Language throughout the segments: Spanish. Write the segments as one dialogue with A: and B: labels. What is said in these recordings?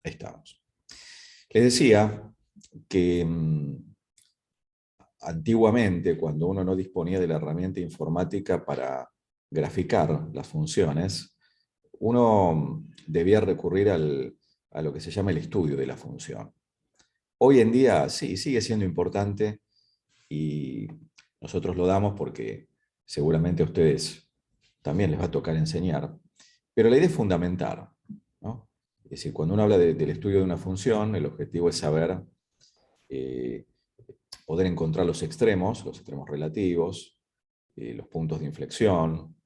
A: Ahí estamos. Les decía que antiguamente, cuando uno no disponía de la herramienta informática para graficar las funciones, uno debía recurrir a lo que se llama el estudio de la función. Hoy en día sí, sigue siendo importante y nosotros lo damos porque seguramente a ustedes también les va a tocar enseñar, pero la idea es fundamentar, ¿no? Es decir, cuando uno habla del estudio de una función, el objetivo es saber, eh, poder encontrar los extremos relativos, los puntos de inflexión,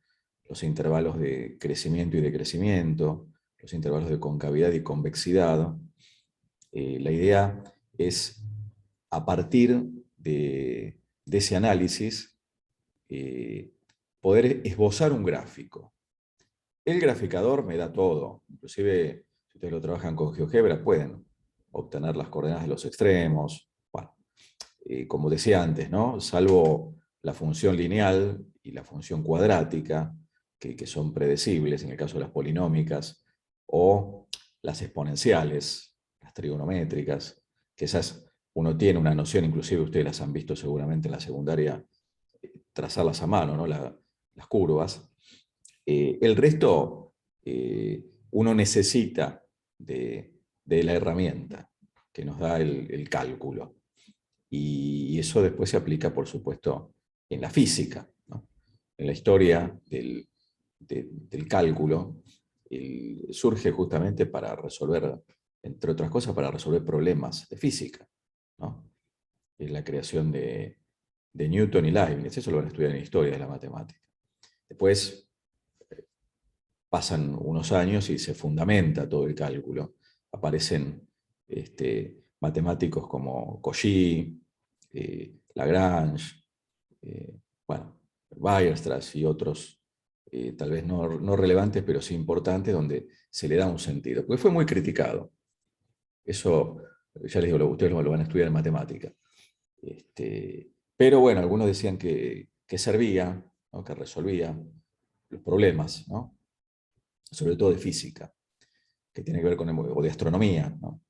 A: los intervalos de crecimiento y decrecimiento, los intervalos de concavidad y convexidad. La idea es, a partir de ese análisis, eh, poder esbozar un gráfico. El graficador me da todo, inclusive si ustedes lo trabajan con GeoGebra pueden obtener las coordenadas de los extremos. Bueno, como decía antes, ¿no? Salvo la función lineal y la función cuadrática, que son predecibles en el caso de las polinómicas, o las exponenciales, las trigonométricas, que esas uno tiene una noción, inclusive ustedes las han visto seguramente en la secundaria, trazarlas a mano, ¿no? Las curvas. El resto, uno necesita de la herramienta que nos da el cálculo. Y eso después se aplica, por supuesto, en la física, ¿no? En la historia del cálculo, surge justamente para resolver, entre otras cosas, para resolver problemas de física, ¿no? En la creación de Newton y Leibniz, eso lo van a estudiar en historia de la matemática. Después pasan unos años y se fundamenta todo el cálculo. Aparecen matemáticos como Cauchy, Lagrange, bueno, Weierstrass y otros, tal vez no relevantes, pero sí importantes, donde se le da un sentido. Porque fue muy criticado. Eso, ya les digo, ustedes lo van a estudiar en matemática. Pero bueno, algunos decían que servía, ¿no? Que resolvía los problemas, ¿no? Sobre todo de física, que tiene que ver con o de astronomía, ¿no?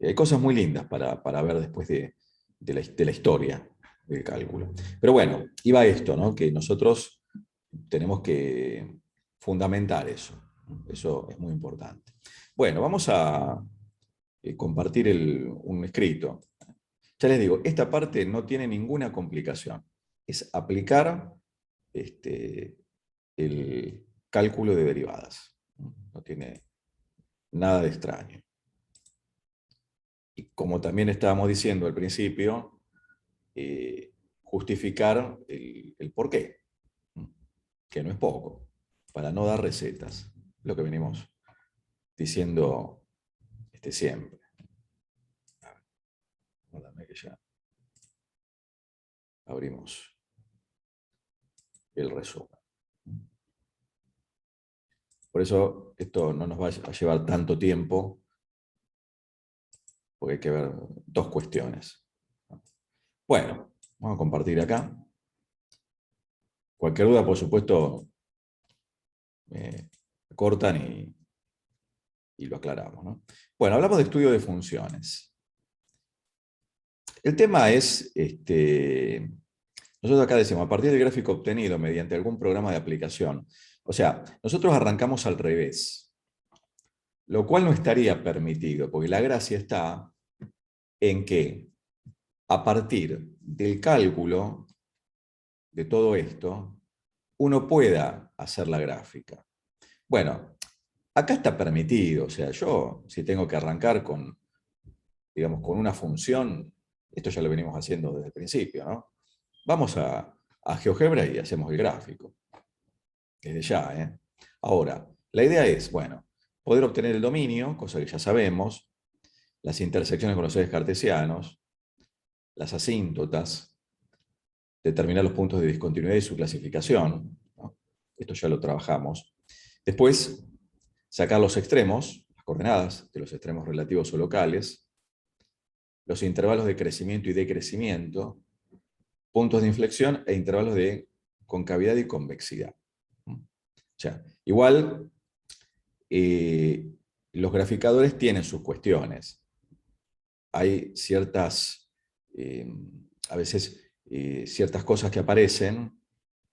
A: Hay cosas muy lindas para ver después de la historia del cálculo. Pero bueno, iba esto, ¿no? Que nosotros tenemos que fundamentar eso. Eso es muy importante. Bueno, vamos a compartir un escrito. Ya les digo, esta parte no tiene ninguna complicación. Es aplicar el cálculo de derivadas. No tiene nada de extraño. Y como también estábamos diciendo al principio, justificar el por qué, que no es poco, para no dar recetas, lo que venimos diciendo siempre. Guárdame que ya abrimos el resumen. Por eso esto no nos va a llevar tanto tiempo, porque hay que ver dos cuestiones. Bueno, vamos a compartir acá. Cualquier duda, por supuesto, me cortan y lo aclaramos, ¿no? Bueno, hablamos de estudio de funciones. El tema es, nosotros acá decimos, a partir del gráfico obtenido mediante algún programa de aplicación. O sea, nosotros arrancamos al revés, lo cual no estaría permitido, porque la gracia está en que a partir del cálculo de todo esto, uno pueda hacer la gráfica. Bueno, acá está permitido, o sea, yo si tengo que arrancar con, digamos, con una función, esto ya lo venimos haciendo desde el principio, ¿no? Vamos a GeoGebra y hacemos el gráfico, desde ya, ¿eh? Ahora, la idea es, bueno, poder obtener el dominio, cosa que ya sabemos, las intersecciones con los ejes cartesianos, las asíntotas, determinar los puntos de discontinuidad y su clasificación, ¿no? Esto ya lo trabajamos. Después, sacar los extremos, las coordenadas de los extremos relativos o locales, los intervalos de crecimiento y decrecimiento, puntos de inflexión e intervalos de concavidad y convexidad. O sea, igual, los graficadores tienen sus cuestiones. Hay ciertas, a veces, ciertas cosas que aparecen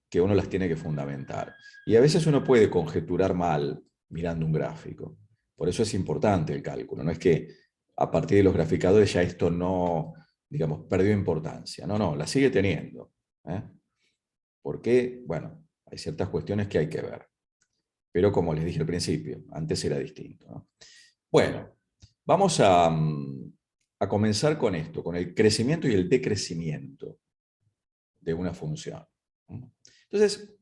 A: que uno las tiene que fundamentar. Y a veces uno puede conjeturar mal mirando un gráfico. Por eso es importante el cálculo. No es que a partir de los graficadores ya esto no, digamos, perdió importancia. No, no, la sigue teniendo. ¿Eh? Porque, bueno, hay ciertas cuestiones que hay que ver. Pero como les dije al principio, antes era distinto, ¿no? Bueno, vamos a comenzar con esto, con el crecimiento y el decrecimiento de una función. Entonces,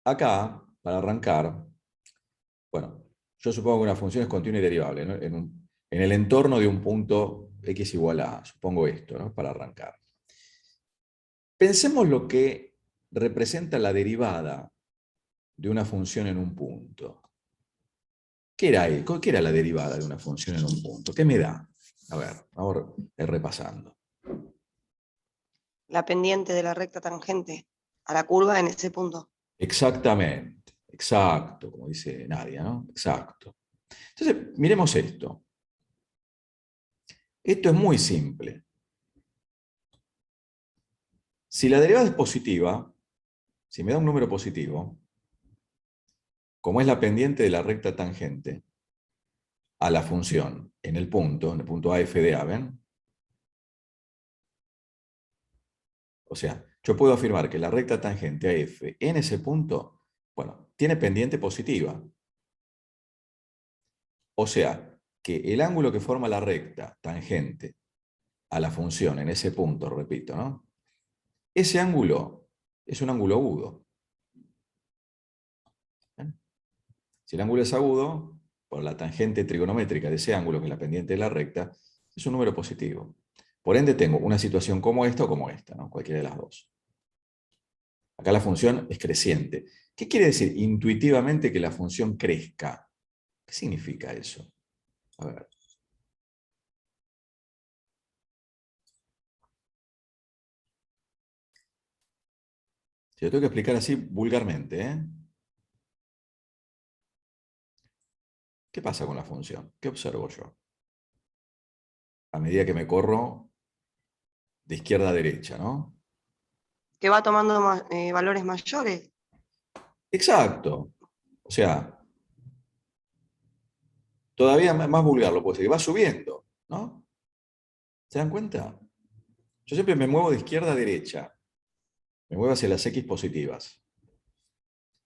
A: acá, para arrancar, bueno, yo supongo que una función es continua y derivable, ¿no? En el entorno de un punto x igual a, supongo esto, ¿no? Para arrancar. Pensemos lo que representa la derivada de una función en un punto. ¿Qué era, ¿Qué era la derivada de una función en un punto? ¿Qué me da? A ver, ahora repasando.
B: La pendiente de la recta tangente a la curva en ese punto.
A: Exactamente, exacto, como dice Nadia, ¿no? Exacto. Entonces, miremos esto. Esto es muy simple. Si la derivada es positiva, si me da un número positivo, como es la pendiente de la recta tangente a la función en el punto a f de a, ¿ven? O sea, yo puedo afirmar que la recta tangente a f en ese punto, bueno, tiene pendiente positiva. O sea, que el ángulo que forma la recta tangente a la función en ese punto, repito, ¿no? Ese ángulo es un ángulo agudo. ¿Ven? Si el ángulo es agudo, por la tangente trigonométrica de ese ángulo, que es la pendiente de la recta, es un número positivo. Por ende, tengo una situación como esta o como esta, ¿no? Cualquiera de las dos. Acá la función es creciente. ¿Qué quiere decir intuitivamente que la función crezca? ¿Qué significa eso? A ver. Si lo tengo que explicar así vulgarmente, ¿eh? ¿Qué pasa con la función? ¿Qué observo yo? A medida que me corro de izquierda a derecha, ¿no?
B: Que va tomando valores mayores.
A: Exacto. O sea, todavía más vulgar lo puedo decir, va subiendo, ¿no? ¿Se dan cuenta? Yo siempre me muevo de izquierda a derecha, me muevo hacia las x positivas.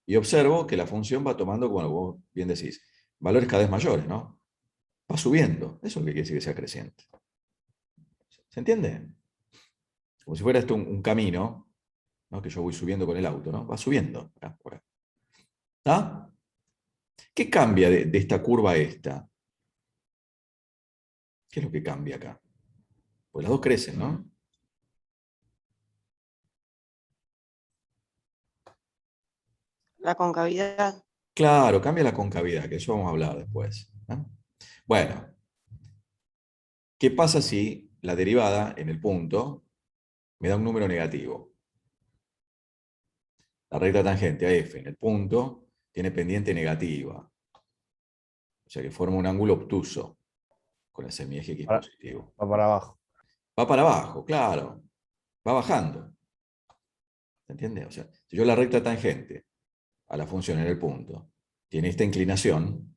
A: Y observo que la función va tomando, como vos bien decís, valores cada vez mayores, ¿no? Va subiendo. Eso es lo que quiere decir que sea creciente. ¿Se entiende? Como si fuera esto un camino, ¿no? Que yo voy subiendo con el auto, ¿no? Va subiendo. Acá, por acá. ¿Ah? ¿Qué cambia de esta curva a esta? ¿Qué es lo que cambia acá? Pues las dos crecen, ¿no?
B: La concavidad.
A: Claro, cambia la concavidad, que eso vamos a hablar después, ¿no? Bueno, ¿qué pasa si la derivada en el punto me da un número negativo? La recta tangente a f en el punto tiene pendiente negativa, o sea que forma un ángulo obtuso con el semieje x positivo.
C: Va para abajo.
A: Va para abajo, claro, va bajando. ¿Se entiende? O sea, si yo la recta tangente a la función en el punto tiene esta inclinación,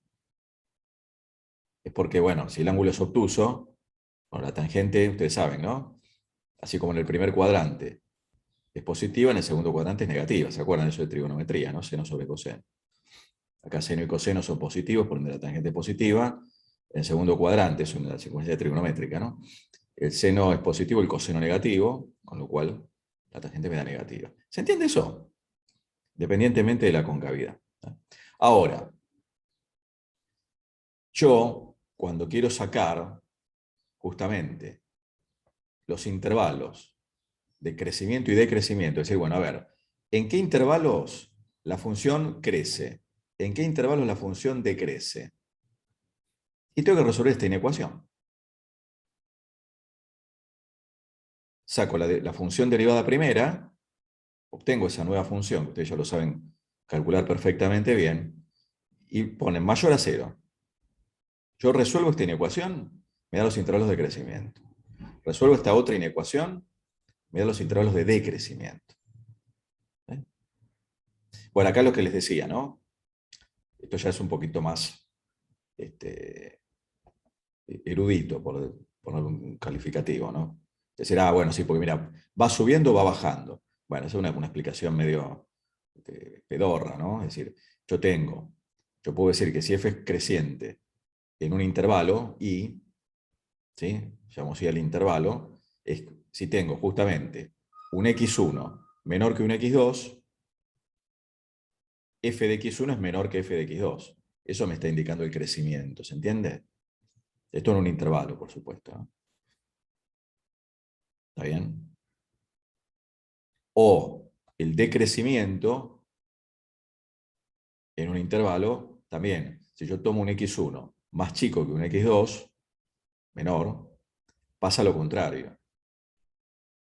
A: es porque, bueno, si el ángulo es obtuso, bueno, la tangente, ustedes saben, ¿no? Así como en el primer cuadrante es positiva, en el segundo cuadrante es negativa. ¿Se acuerdan eso de trigonometría, no? Seno sobre coseno. Acá seno y coseno son positivos, por donde la tangente es positiva. En el segundo cuadrante es una secuencia trigonométrica, ¿no? El seno es positivo, el coseno negativo, con lo cual la tangente me da negativa. ¿Se entiende eso? Dependientemente de la concavidad. Ahora, yo, cuando quiero sacar justamente los intervalos de crecimiento y decrecimiento, es decir, bueno, a ver, ¿en qué intervalos la función crece? ¿En qué intervalos la función decrece? Y tengo que resolver esta inecuación. Saco la función derivada primera, obtengo esa nueva función, que ustedes ya lo saben calcular perfectamente bien, y ponen mayor a cero. Yo resuelvo esta inecuación, me da los intervalos de crecimiento. Resuelvo esta otra inecuación, me da los intervalos de decrecimiento. ¿Eh? Bueno, acá lo que les decía, ¿no? Esto ya es un poquito más erudito, por poner un calificativo, ¿no? Decir, bueno, sí, porque mira, va subiendo o va bajando. Bueno, esa es una explicación medio pedorra, ¿no? Es decir, yo puedo decir que si f es creciente en un intervalo y, ¿sí? Llamamos así al intervalo, si tengo justamente un x1 menor que un x2, f de x1 es menor que f de x2. Eso me está indicando el crecimiento, ¿se entiende? Esto en un intervalo, por supuesto, ¿no? ¿Está bien? O el decrecimiento en un intervalo, también, si yo tomo un x1 más chico que un x2, menor, pasa lo contrario.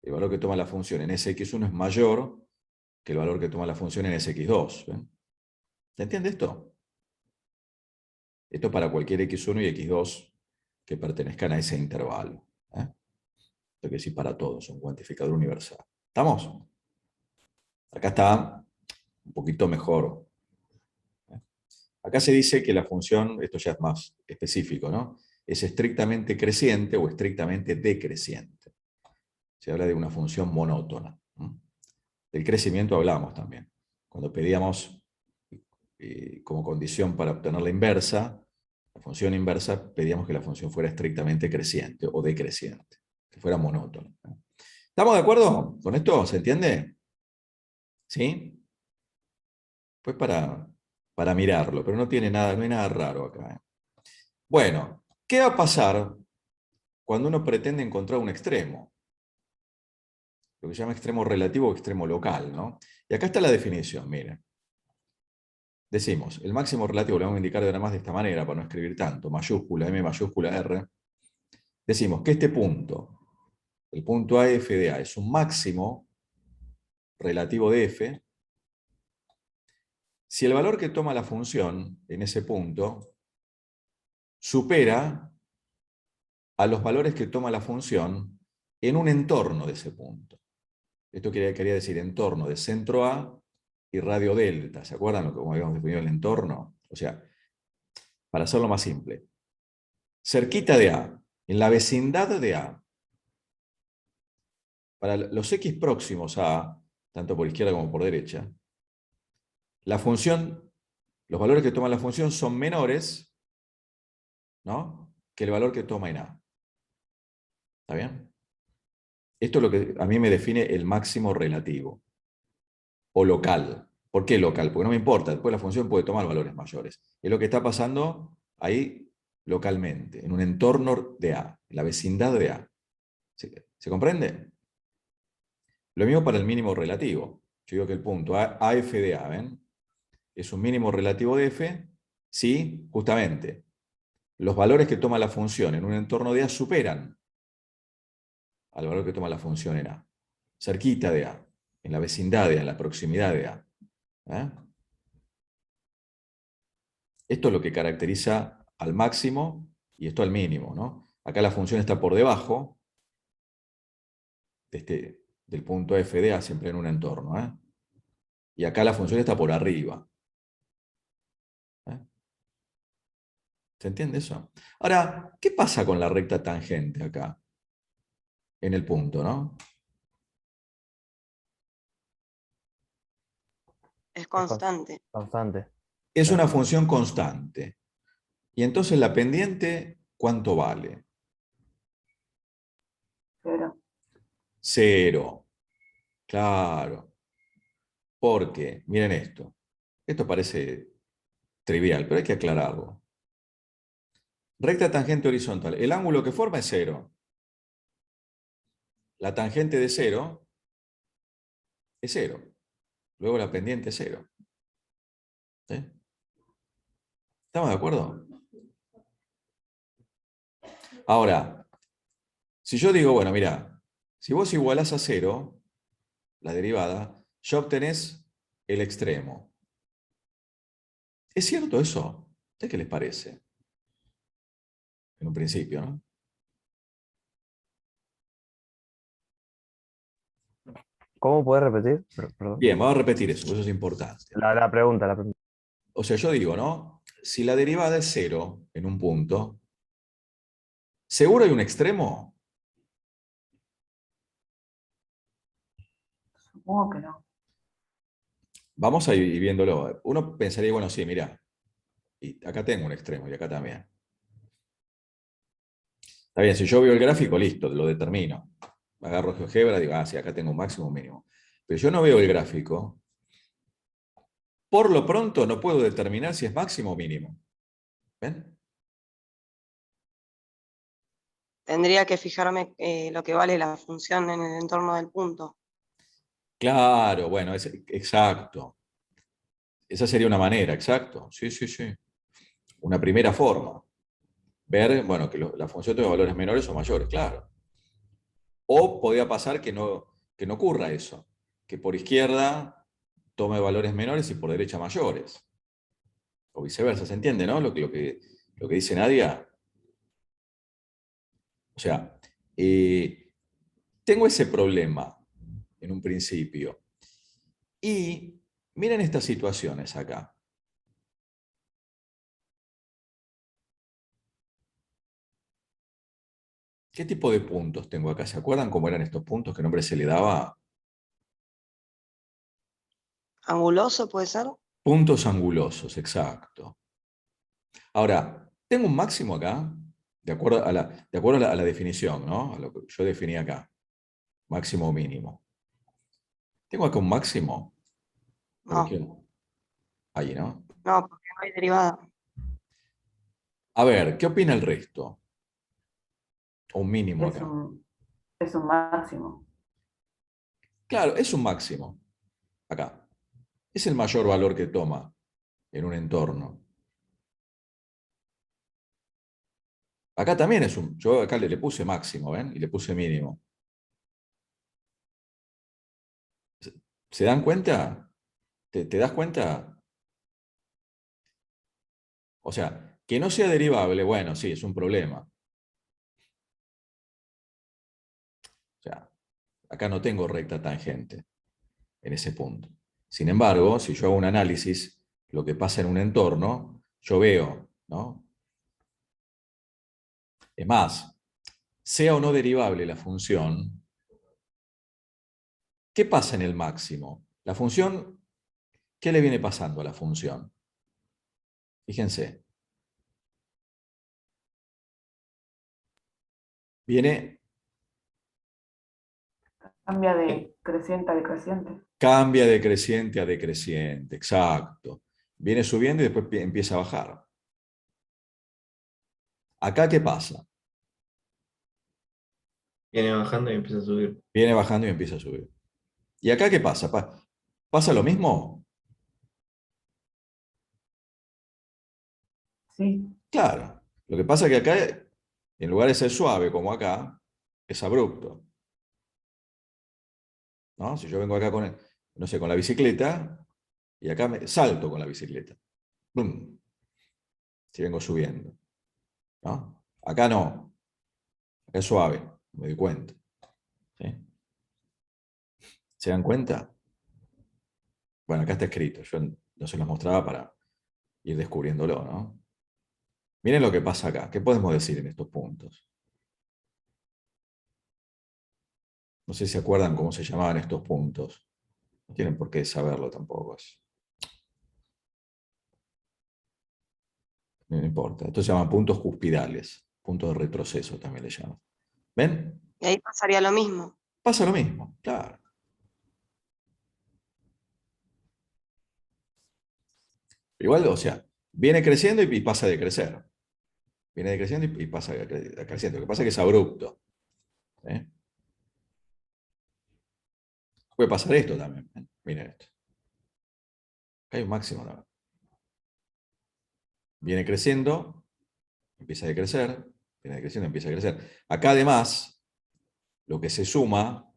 A: El valor que toma la función en ese x1 es mayor que el valor que toma la función en ese x2. ¿Ven? ¿Se entiende esto? Esto es para cualquier x1 y x2 que pertenezcan a ese intervalo. Esto quiere decir para todos, un cuantificador universal. ¿Estamos? Acá está un poquito mejor. Acá se dice que la función, esto ya es más específico, ¿no? Es estrictamente creciente o estrictamente decreciente. Se habla de una función monótona. Del crecimiento hablamos también. Cuando pedíamos como condición para obtener la inversa, la función inversa, pedíamos que la función fuera estrictamente creciente o decreciente, que fuera monótona. ¿Estamos de acuerdo con esto? ¿Se entiende? ¿Sí? Pues para mirarlo, pero no tiene nada, no hay nada raro acá. Bueno, ¿qué va a pasar cuando uno pretende encontrar un extremo? Lo que se llama extremo relativo o extremo local, ¿no? Y acá está la definición, miren. Decimos, el máximo relativo lo vamos a indicar de más de esta manera, para no escribir tanto, mayúscula M, mayúscula R. Decimos que este punto, el punto AF de A, es un máximo relativo de F, si el valor que toma la función en ese punto supera a los valores que toma la función en un entorno de ese punto. Esto quería decir entorno de centro A y radio delta. ¿Se acuerdan cómo habíamos definido el entorno? O sea, para hacerlo más simple, cerquita de A, en la vecindad de A, para los x próximos a A, tanto por izquierda como por derecha, la función, los valores que toma la función son menores, ¿no?, que el valor que toma en A. ¿Está bien? Esto es lo que a mí me define el máximo relativo o local. ¿Por qué local? Porque no me importa, después la función puede tomar valores mayores. Es lo que está pasando ahí localmente, en un entorno de A, en la vecindad de A. ¿Se comprende? Lo mismo para el mínimo relativo. Yo digo que el punto AF de A, ¿ven?, es un mínimo relativo de F si, justamente, los valores que toma la función en un entorno de A superan al valor que toma la función en A. Cerquita de A, en la vecindad de A, en la proximidad de A. Esto es lo que caracteriza al máximo y esto al mínimo, ¿no? Acá la función está por debajo del punto F de A, siempre en un entorno. Y acá la función está por arriba. ¿Se entiende eso? Ahora, ¿qué pasa con la recta tangente acá? En el punto, ¿no?
B: Es constante.
C: Constante.
A: Es
C: Sí.
A: una función constante. Y entonces la pendiente, ¿cuánto vale?
B: 0.
A: 0. Claro. Porque, miren esto. Esto parece trivial, pero hay que aclararlo. Recta tangente horizontal. El ángulo que forma es 0. La tangente de 0 es 0. Luego la pendiente es 0. ¿Sí? ¿Estamos de acuerdo? Ahora, si yo digo, bueno, mira, si vos igualás a 0, la derivada, ya obtenés el extremo. ¿Es cierto eso? ¿De qué les parece? en un principio, ¿no?
C: ¿Cómo puedes repetir? Perdón.
A: Bien, vamos a repetir eso, porque eso es importante.
C: La pregunta, la pregunta.
A: O sea, yo digo, ¿no? Si la derivada es 0 en un punto, ¿seguro hay un extremo?
D: Supongo que no.
A: Vamos a ir viéndolo. Uno pensaría, bueno, sí, mira, y acá tengo un extremo y acá también. Está bien, si yo veo el gráfico, listo, lo determino. Agarro GeoGebra, digo, sí, acá tengo un máximo, un mínimo. Pero yo no veo el gráfico. Por lo pronto no puedo determinar si es máximo o mínimo. ¿Ven?
B: Tendría que fijarme lo que vale la función en el entorno del punto.
A: Claro, bueno, exacto. Esa sería una manera, exacto. Sí, sí, sí. Una primera forma. Ver, bueno, que la función tenga valores menores o mayores, claro. O podría pasar que no ocurra eso. Que por izquierda tome valores menores y por derecha mayores. O viceversa, ¿se entiende, no? Lo que dice Nadia. O sea, tengo ese problema en un principio. Y miren estas situaciones acá. ¿Qué tipo de puntos tengo acá? ¿Se acuerdan cómo eran estos puntos? ¿Qué nombre se le daba?
B: ¿Anguloso puede ser?
A: Puntos angulosos, exacto. Ahora, tengo un máximo acá, de acuerdo a la definición, ¿no? A lo que yo definí acá. Máximo o mínimo. ¿Tengo acá un máximo? ¿Por
B: No,
A: qué? Ahí, ¿no?
B: no, porque no hay derivada.
A: A ver, ¿qué opina el resto? O un mínimo
D: Es
A: acá.
D: es un máximo.
A: Claro, es un máximo. Acá. Es el mayor valor que toma en un entorno. Acá también es un. Yo acá le puse máximo, ¿ven? Y le puse mínimo. ¿Se dan cuenta? ¿Te das cuenta? O sea, que no sea derivable, bueno, sí, es un problema. O sea, acá no tengo recta tangente en ese punto. Sin embargo, si yo hago un análisis, lo que pasa en un entorno, yo veo, ¿no? Es más, sea o no derivable la función, ¿qué pasa en el máximo? La función, ¿qué le viene pasando a la función? Fíjense, viene,
D: Cambia de creciente a decreciente.
A: cambia de creciente a decreciente, exacto. Viene subiendo y después empieza a bajar. ¿Acá qué pasa?
E: Viene bajando y empieza a subir.
A: Viene bajando y empieza a subir. ¿Y acá qué pasa? ¿Pasa lo mismo?
D: Sí,
A: Claro. Lo que pasa es que acá, en lugar de ser suave como acá, es abrupto. ¿No? Si yo vengo acá con, no sé, con la bicicleta y acá me salto con la bicicleta. ¡Bum! Si vengo subiendo. ¿No? Acá no. Acá es suave, me doy cuenta. ¿Sí? ¿Se dan cuenta? Bueno, acá está escrito. Yo no se los mostraba para ir descubriéndolo, ¿no? Miren lo que pasa acá. ¿Qué podemos decir en estos puntos? No sé si se acuerdan cómo se llamaban estos puntos. No tienen por qué saberlo tampoco. No importa. Esto se llaman puntos cuspidales. Puntos de retroceso también le llaman. ¿Ven?
B: Y ahí pasaría lo mismo.
A: Pasa lo mismo, claro. Igual, o sea, viene creciendo y pasa de crecer. Viene decreciendo y pasa a creciendo. Lo que pasa es que es abrupto. ¿Eh? Puede pasar esto también. ¿Eh? Miren esto. Acá hay un máximo también. Viene creciendo, empieza a decrecer, viene decreciendo, empieza a crecer. Acá además, lo que se suma,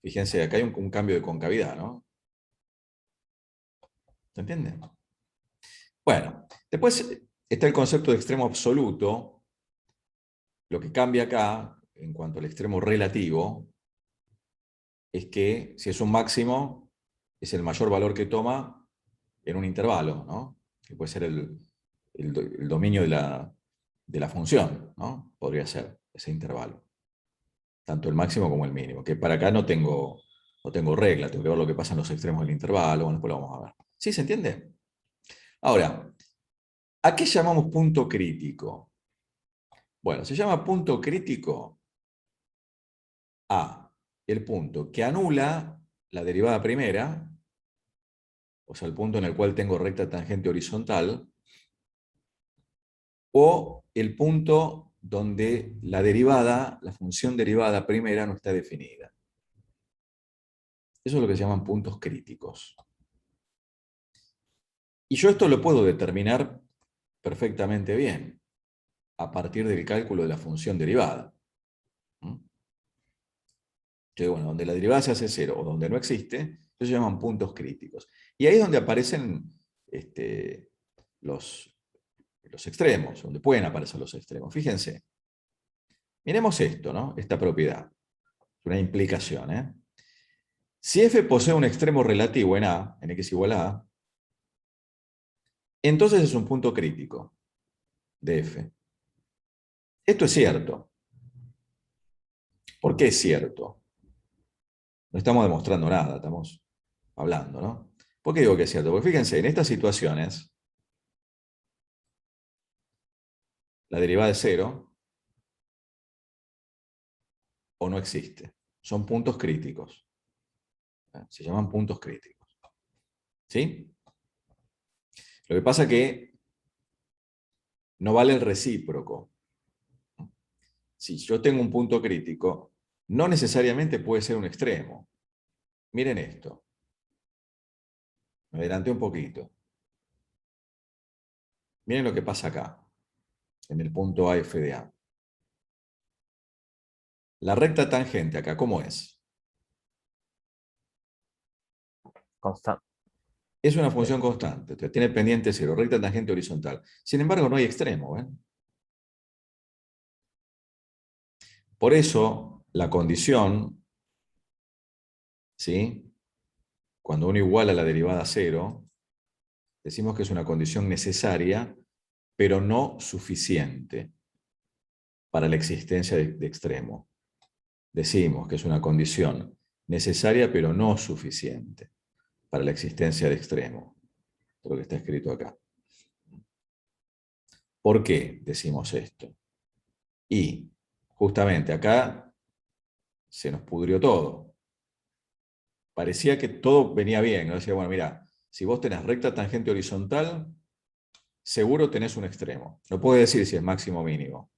A: fíjense, acá hay un cambio de concavidad, ¿no? ¿Se entiende? Bueno, después está el concepto de extremo absoluto. Lo que cambia acá, en cuanto al extremo relativo, es que si es un máximo, es el mayor valor que toma en un intervalo, ¿no? Que puede ser el dominio de la función, ¿no? Podría ser ese intervalo. Tanto el máximo como el mínimo. Que para acá no tengo regla, tengo que ver lo que pasa en los extremos del intervalo, bueno, después lo vamos a ver. ¿Sí se entiende? Ahora, ¿a qué llamamos punto crítico? Bueno, se llama punto crítico a el punto que anula la derivada primera, o sea, el punto en el cual tengo recta tangente horizontal, o el punto donde la derivada, la función derivada primera no está definida. Eso es lo que se llaman puntos críticos. Y yo esto lo puedo determinar perfectamente bien a partir del cálculo de la función derivada. Que, bueno, donde la derivada se hace cero o donde no existe, eso se llaman puntos críticos. Y ahí es donde aparecen los extremos, donde pueden aparecer los extremos. Fíjense, miremos esto, ¿no? Esta propiedad. Es una implicación, ¿eh? Si f posee un extremo relativo en A, en x igual a A, entonces es un punto crítico de f. Esto es cierto. ¿Por qué es cierto? No estamos demostrando nada, estamos hablando, ¿no? ¿Por qué digo que es cierto? Porque fíjense, en estas situaciones, la derivada es cero o no existe. Son puntos críticos. Se llaman puntos críticos. ¿Sí? Lo que pasa es que no vale el recíproco. Si yo tengo un punto crítico, no necesariamente puede ser un extremo. Miren esto. Me adelanté un poquito. Miren lo que pasa acá, en el punto A, F de A. La recta tangente acá, ¿cómo es?
C: Constante.
A: Es una función constante, tiene pendiente cero, recta tangente horizontal. Sin embargo, no hay extremo. Por eso, la condición, ¿sí? Cuando uno iguala la derivada a cero, decimos que es una condición necesaria, pero no suficiente para la existencia de extremo. Decimos que es una condición necesaria, pero no suficiente para la existencia de extremo. Lo que está escrito acá. ¿Por qué decimos esto? Y justamente acá se nos pudrió todo. Parecía que todo venía bien, ¿no? Decía, bueno, mira, si vos tenés recta tangente horizontal, seguro tenés un extremo. No puedo decir si es máximo o mínimo,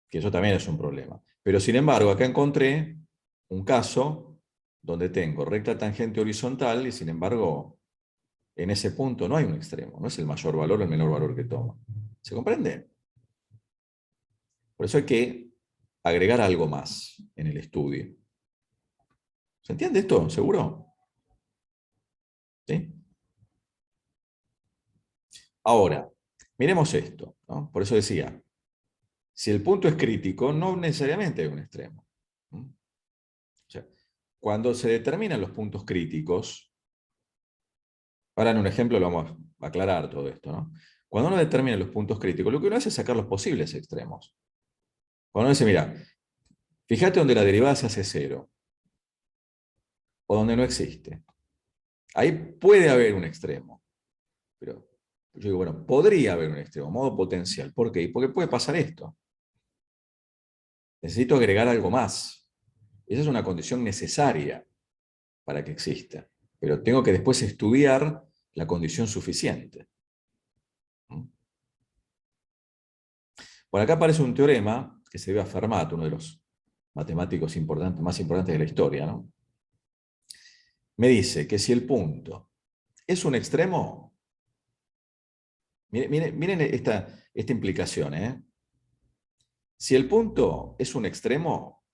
A: que eso también es un problema. Pero sin embargo, acá encontré un caso donde tengo recta tangente horizontal y sin embargo, en ese punto no hay un extremo, no es el mayor valor o el menor valor que toma. ¿Se comprende? Por eso hay que agregar algo más en el estudio. ¿Se entiende esto? ¿Seguro? ¿Sí? Ahora, miremos esto, ¿no? Por eso decía, si el punto es crítico, no necesariamente hay un extremo. O sea, cuando se determinan los puntos críticos, ahora en un ejemplo lo vamos a aclarar todo esto, ¿no? Cuando uno determina los puntos críticos, lo que uno hace es sacar los posibles extremos. Cuando uno dice, mira, fíjate donde la derivada se hace cero, o donde no existe. Ahí puede haber un extremo, pero yo digo, bueno, podría haber un extremo, modo potencial. ¿Por qué? Porque puede pasar esto. Necesito agregar algo más. Esa es una condición necesaria para que exista. Pero tengo que después estudiar la condición suficiente. Por acá aparece un teorema que se debe a Fermat, uno de los matemáticos más importantes de la historia, ¿no? Me dice que si el punto es un extremo, miren esta implicación, ¿eh? Si el punto es un extremo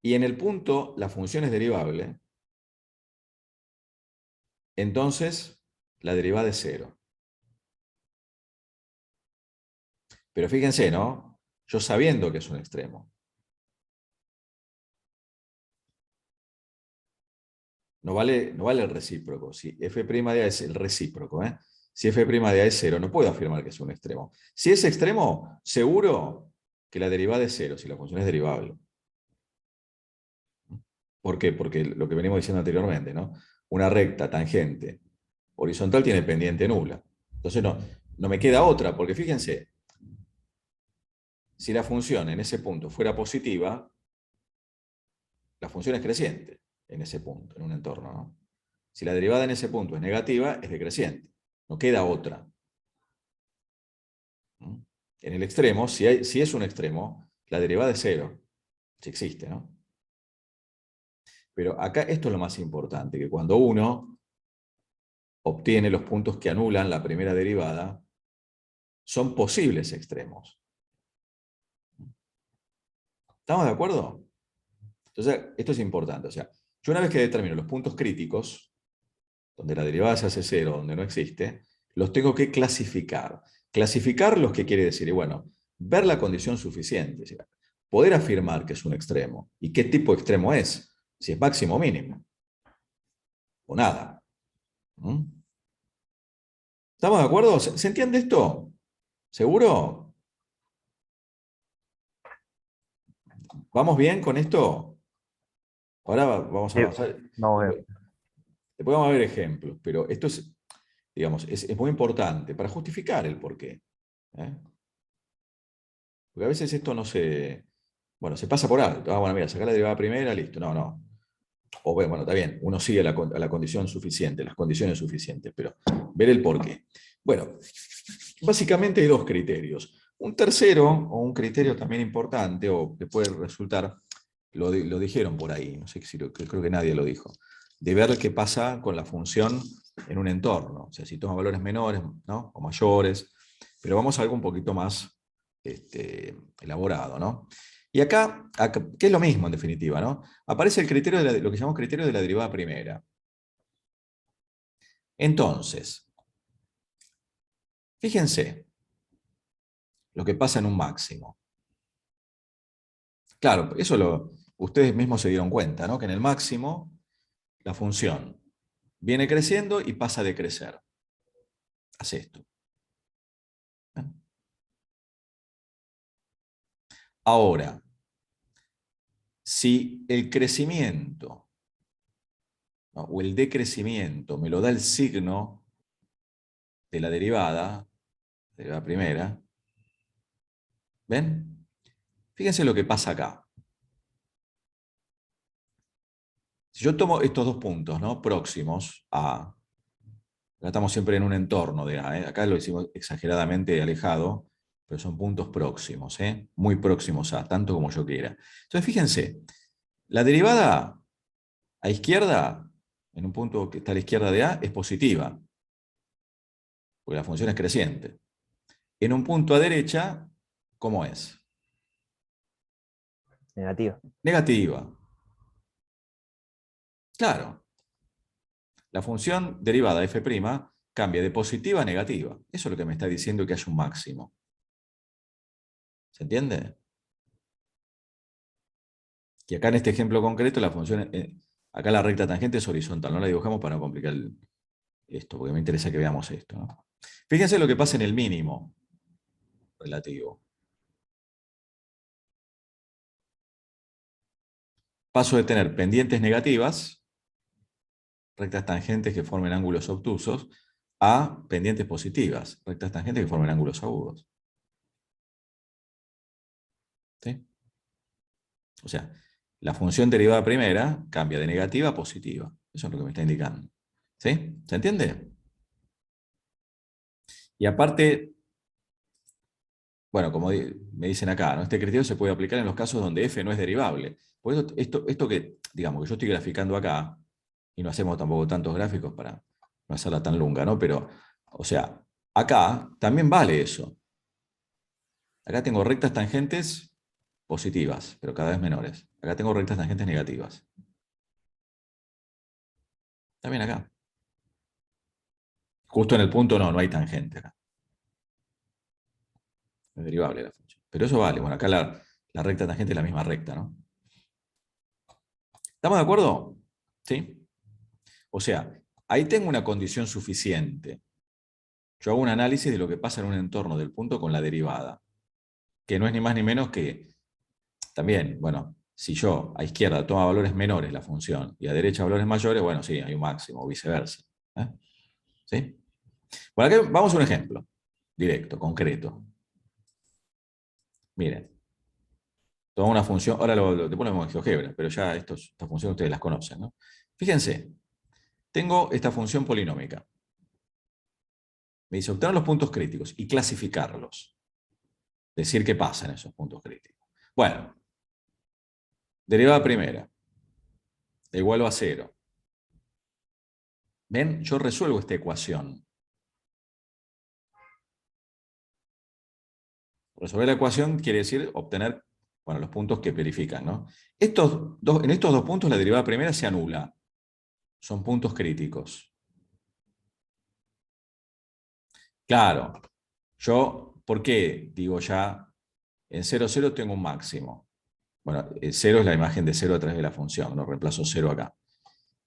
A: y en el punto la función es derivable, entonces la derivada es cero. Pero fíjense, ¿no? Yo sabiendo que es un extremo. No vale el recíproco. Si f' de A es el recíproco, ¿eh? Si f' de A es 0, no puedo afirmar que es un extremo. Si es extremo, seguro que la derivada es 0, si la función es derivable. ¿Por qué? Porque lo que venimos diciendo anteriormente, ¿no? Una recta tangente horizontal tiene pendiente nula. Entonces no me queda otra, porque fíjense, si la función en ese punto fuera positiva, la función es creciente en ese punto, en un entorno, ¿no? Si la derivada en ese punto es negativa, es decreciente. No queda otra. ¿Mm? En el extremo, si es un extremo, la derivada es 0, si existe, ¿no? Pero acá esto es lo más importante, que cuando uno obtiene los puntos que anulan la primera derivada, son posibles extremos. ¿Estamos de acuerdo? Entonces, esto es importante. O sea, yo una vez que determino los puntos críticos, donde la derivada se hace 0, donde no existe, los tengo que clasificar. Clasificar los que quiere decir, y bueno, ver la condición suficiente. O sea, poder afirmar que es un extremo. ¿Y qué tipo de extremo es? Si es máximo o mínimo. O nada. ¿Mm? ¿Estamos de acuerdo? ¿Se entiende esto? ¿Seguro? ¿Vamos bien con esto? Ahora vamos a
C: Sí,
A: avanzar.
C: vamos bien.
A: Después vamos a ver ejemplos, pero esto es, digamos, es muy importante para justificar el porqué. ¿Eh? Porque a veces esto no se... Bueno, se pasa por alto. Ah, bueno, mira, sacar la derivada primera, listo. No, no. O bueno, está bien, uno sigue a la condición suficiente, las condiciones suficientes, pero ver el porqué. Bueno, básicamente hay dos criterios. Un tercero, o un criterio también importante, o que puede resultar, lo dijeron por ahí, no sé si creo que nadie lo dijo, de ver qué pasa con la función en un entorno, o sea, si toma valores menores, ¿no? O mayores, pero vamos a algo un poquito más elaborado, ¿no? Y acá, que es lo mismo en definitiva, ¿no? Aparece el criterio de lo que llamamos criterio de la derivada primera. Entonces, fíjense lo que pasa en un máximo. Claro, ustedes mismos se dieron cuenta, ¿no? Que en el máximo la función viene creciendo y pasa a decrecer. Hace esto. Ahora, si el crecimiento, ¿no? O el decrecimiento me lo da el signo de la derivada primera, ¿ven? Fíjense lo que pasa acá. Si yo tomo estos dos puntos, ¿no? Próximos a, acá estamos siempre en un entorno de A, ¿eh? Acá lo hicimos exageradamente alejado, pero son puntos próximos, ¿eh? Muy próximos a, tanto como yo quiera. Entonces, fíjense, la derivada a izquierda, en un punto que está a la izquierda de A, es positiva, porque la función es creciente. En un punto a derecha, ¿cómo es?
C: Negativa.
A: Negativa. Claro. La función derivada f' cambia de positiva a negativa. Eso es lo que me está diciendo que hay un máximo. ¿Se entiende? Y acá en este ejemplo concreto, la función, acá la recta tangente es horizontal. No la dibujamos para no complicar esto, porque me interesa que veamos esto, ¿no? Fíjense lo que pasa en el mínimo relativo. Paso de tener pendientes negativas, rectas tangentes que formen ángulos obtusos, a pendientes positivas, rectas tangentes que formen ángulos agudos. ¿Sí? O sea, la función derivada primera cambia de negativa a positiva. Eso es lo que me está indicando. ¿Sí? ¿Se entiende? Y aparte, bueno, como me dicen acá, ¿no? Este criterio se puede aplicar en los casos donde f no es derivable. Por eso, esto que, digamos, que yo estoy graficando acá, y no hacemos tampoco tantos gráficos para no hacerla tan lunga, ¿no? Pero, o sea, acá también vale eso. Acá tengo rectas tangentes positivas, pero cada vez menores. Acá tengo rectas tangentes negativas. También acá. Justo en el punto no hay tangente acá. Es derivable la función. Pero eso vale. Bueno, acá la recta tangente es la misma recta, ¿no? ¿Estamos de acuerdo? ¿Sí? O sea, ahí tengo una condición suficiente. Yo hago un análisis de lo que pasa en un entorno del punto con la derivada, que no es ni más ni menos que, también, bueno, si yo a izquierda toma valores menores la función y a derecha valores mayores, bueno, sí, hay un máximo, o viceversa. ¿Sí? Bueno, aquí vamos a un ejemplo directo, concreto. Miren, toda una función, ahora después lo vemos en GeoGebra, pero ya estas funciones ustedes las conocen, ¿no? Fíjense, tengo esta función polinómica. Me dice obtener los puntos críticos y clasificarlos. Decir qué pasa en esos puntos críticos. Bueno, derivada primera, igual a 0. ¿Ven? Yo resuelvo esta ecuación. Resolver la ecuación quiere decir obtener, bueno, los puntos que verifican, ¿no? En estos dos puntos la derivada primera se anula. Son puntos críticos. Claro, yo, ¿por qué digo ya en 0, 0 tengo un máximo? Bueno, 0 es la imagen de 0 a través de la función, no reemplazo 0 acá.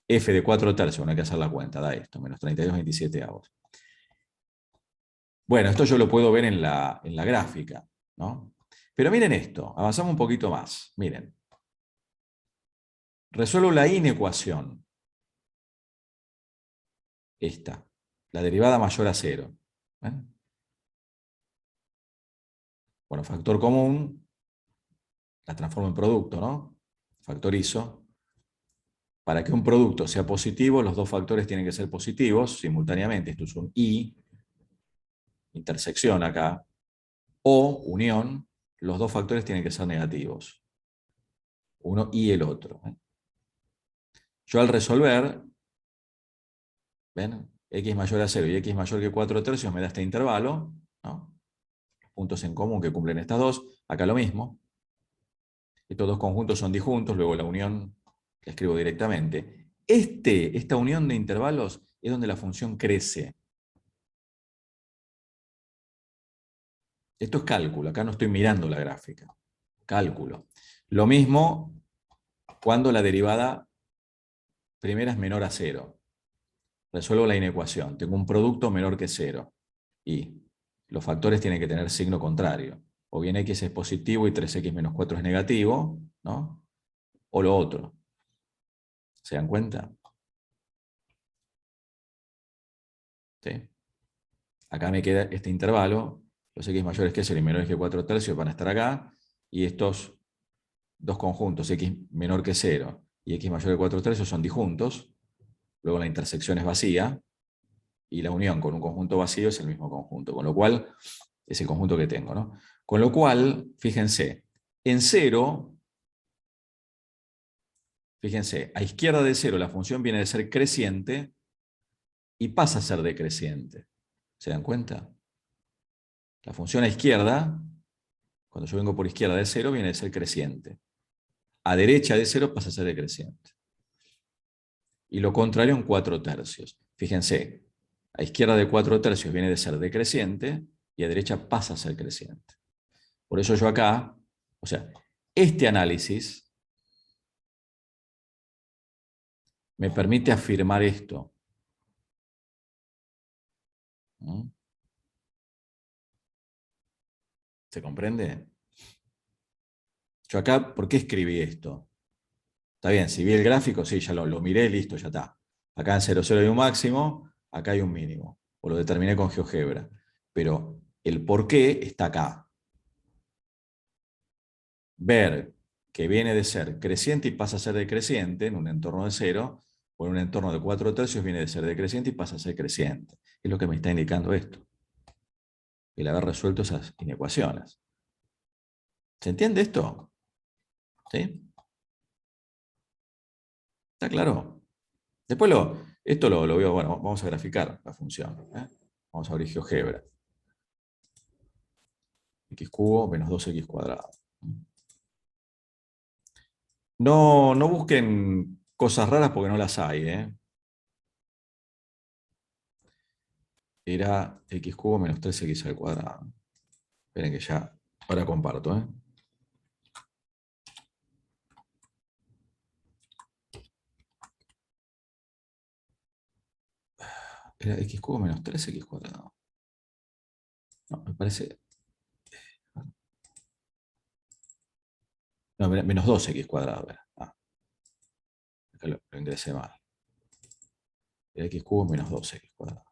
A: F de 4/3, no hay que hacer la cuenta, da esto, menos 32/27. Bueno, esto yo lo puedo ver en la gráfica, ¿no? Pero miren esto, avanzamos un poquito más. Miren, resuelvo la inecuación. Esta, la derivada mayor a 0. ¿Ven? Bueno, factor común, la transformo en producto, ¿no? Factorizo. Para que un producto sea positivo, los dos factores tienen que ser positivos simultáneamente. Esto es un y, intersección acá, o unión, los dos factores tienen que ser negativos. Uno y el otro. Yo al resolver, ¿ven? X mayor a 0 y X mayor que 4/3 me da este intervalo, ¿no? Puntos en común que cumplen estas dos. Acá lo mismo. Estos dos conjuntos son disjuntos, luego la unión la escribo directamente. Esta unión de intervalos es donde la función crece. Esto es cálculo, acá no estoy mirando la gráfica. Cálculo. Lo mismo cuando la derivada primera es menor a 0. Resuelvo la inecuación. Tengo un producto menor que 0. Y los factores tienen que tener signo contrario. O bien x es positivo y 3x menos 4 es negativo, ¿no? O lo otro. ¿Se dan cuenta? ¿Sí? Acá me queda este intervalo. Los x mayores que 0 y menores que 4/3 van a estar acá. Y estos dos conjuntos, x menor que 0 y x mayor que 4/3 son disjuntos. Luego la intersección es vacía. Y la unión con un conjunto vacío es el mismo conjunto. Con lo cual, es el conjunto que tengo, ¿no? Con lo cual, fíjense, en 0, fíjense, a izquierda de 0 la función viene de ser creciente y pasa a ser decreciente. ¿Se dan cuenta? La función a izquierda, cuando yo vengo por izquierda de 0, viene de ser creciente. A derecha de 0 pasa a ser decreciente. Y lo contrario en 4/3. Fíjense, a izquierda de 4/3 viene de ser decreciente y a derecha pasa a ser creciente. Por eso yo acá, o sea, este análisis me permite afirmar esto. ¿Mm? ¿Se comprende? Yo acá, ¿por qué escribí esto? Está bien, si vi el gráfico, sí, ya lo miré, listo, ya está. Acá en 0, 0 hay un máximo, acá hay un mínimo. O lo determiné con GeoGebra. Pero el por qué está acá. Ver que viene de ser creciente y pasa a ser decreciente en un entorno de 0, o en un entorno de 4/3 viene de ser decreciente y pasa a ser creciente. Es lo que me está indicando esto. El haber resuelto esas inecuaciones. ¿Se entiende esto? ¿Sí? ¿Está claro? Después esto lo veo, bueno, vamos a graficar la función. Vamos a abrir GeoGebra. X cubo menos 2x cuadrado. No busquen cosas raras porque no las hay. Era x cubo menos 3x al cuadrado. Esperen que ya, ahora comparto, ¿eh? Era x cubo menos 3x cuadrado. No, me parece... No, menos 2x cuadrado. Ah, acá lo ingresé mal. Era x cubo menos 2x cuadrado.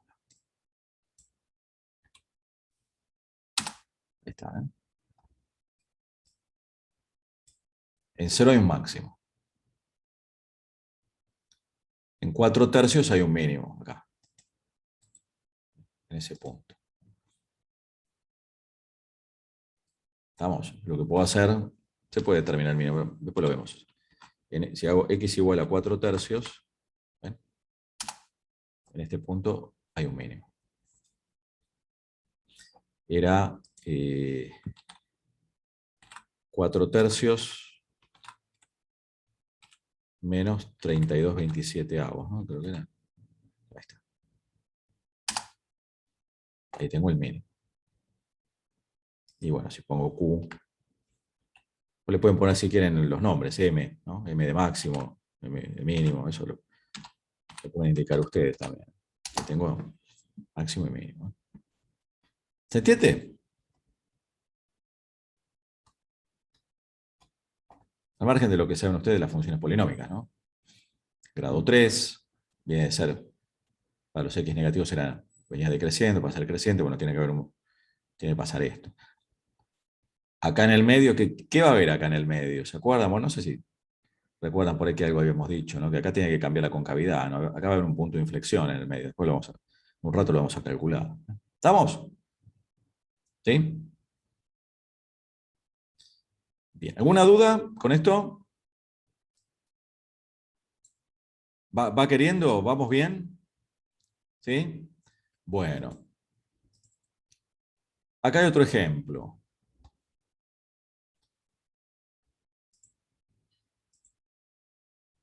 A: Ahí está, ¿eh? En 0 hay un máximo. En 4/3 hay un mínimo, acá. En ese punto. ¿Estamos? Lo que puedo hacer, se puede determinar el mínimo, después lo vemos. Si hago x igual a 4/3, ¿ven? En este punto hay un mínimo. Era 4/3 menos 32/27, ¿no? Creo que era. Ahí está. Ahí tengo el mínimo. Y bueno, si pongo Q, o le pueden poner si quieren los nombres, M, ¿no? M de máximo, M de mínimo, eso lo pueden indicar ustedes también. Aquí tengo máximo y mínimo. ¿Se entiende? Al margen de lo que saben ustedes de las funciones polinómicas, ¿no? Grado 3, viene de ser, para los x negativos venía decreciendo, para ser creciente, bueno, tiene que pasar esto. Acá en el medio, ¿qué va a haber acá en el medio? ¿Se acuerdan? Bueno, no sé si recuerdan por ahí que algo habíamos dicho, ¿no? Que acá tiene que cambiar la concavidad, ¿no? Acá va a haber un punto de inflexión en el medio, después un rato lo vamos a calcular. ¿Estamos? ¿Sí? Bien, ¿alguna duda con esto? ¿Va queriendo? ¿Vamos bien? ¿Sí? Bueno. Acá hay otro ejemplo.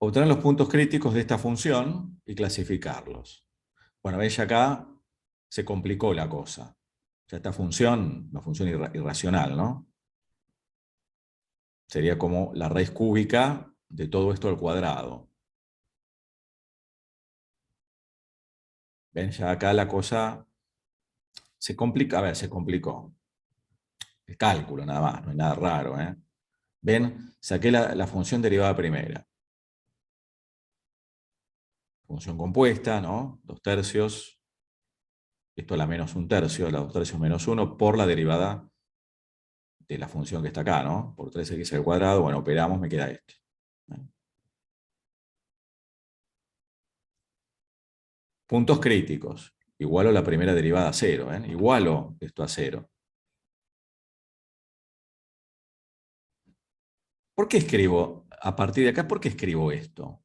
A: Obtener los puntos críticos de esta función y clasificarlos. Bueno, veis acá se complicó la cosa. O sea, esta función, una función irracional, ¿no? Sería como la raíz cúbica de todo esto al cuadrado. ¿Ven? Ya acá la cosa se complica. A ver, se complicó. El cálculo nada más, no hay nada raro, ¿eh? ¿Ven? Saqué la función derivada primera. Función compuesta, ¿no? 2/3. Esto es la menos 1/3, la 2/3 menos 1 por la derivada de la función que está acá, ¿no? Por 3x al cuadrado, bueno, operamos, me queda esto. Puntos críticos. Igualo la primera derivada a 0, ¿eh? Igualo esto a 0. ¿Por qué escribo, a partir de acá, por qué escribo esto?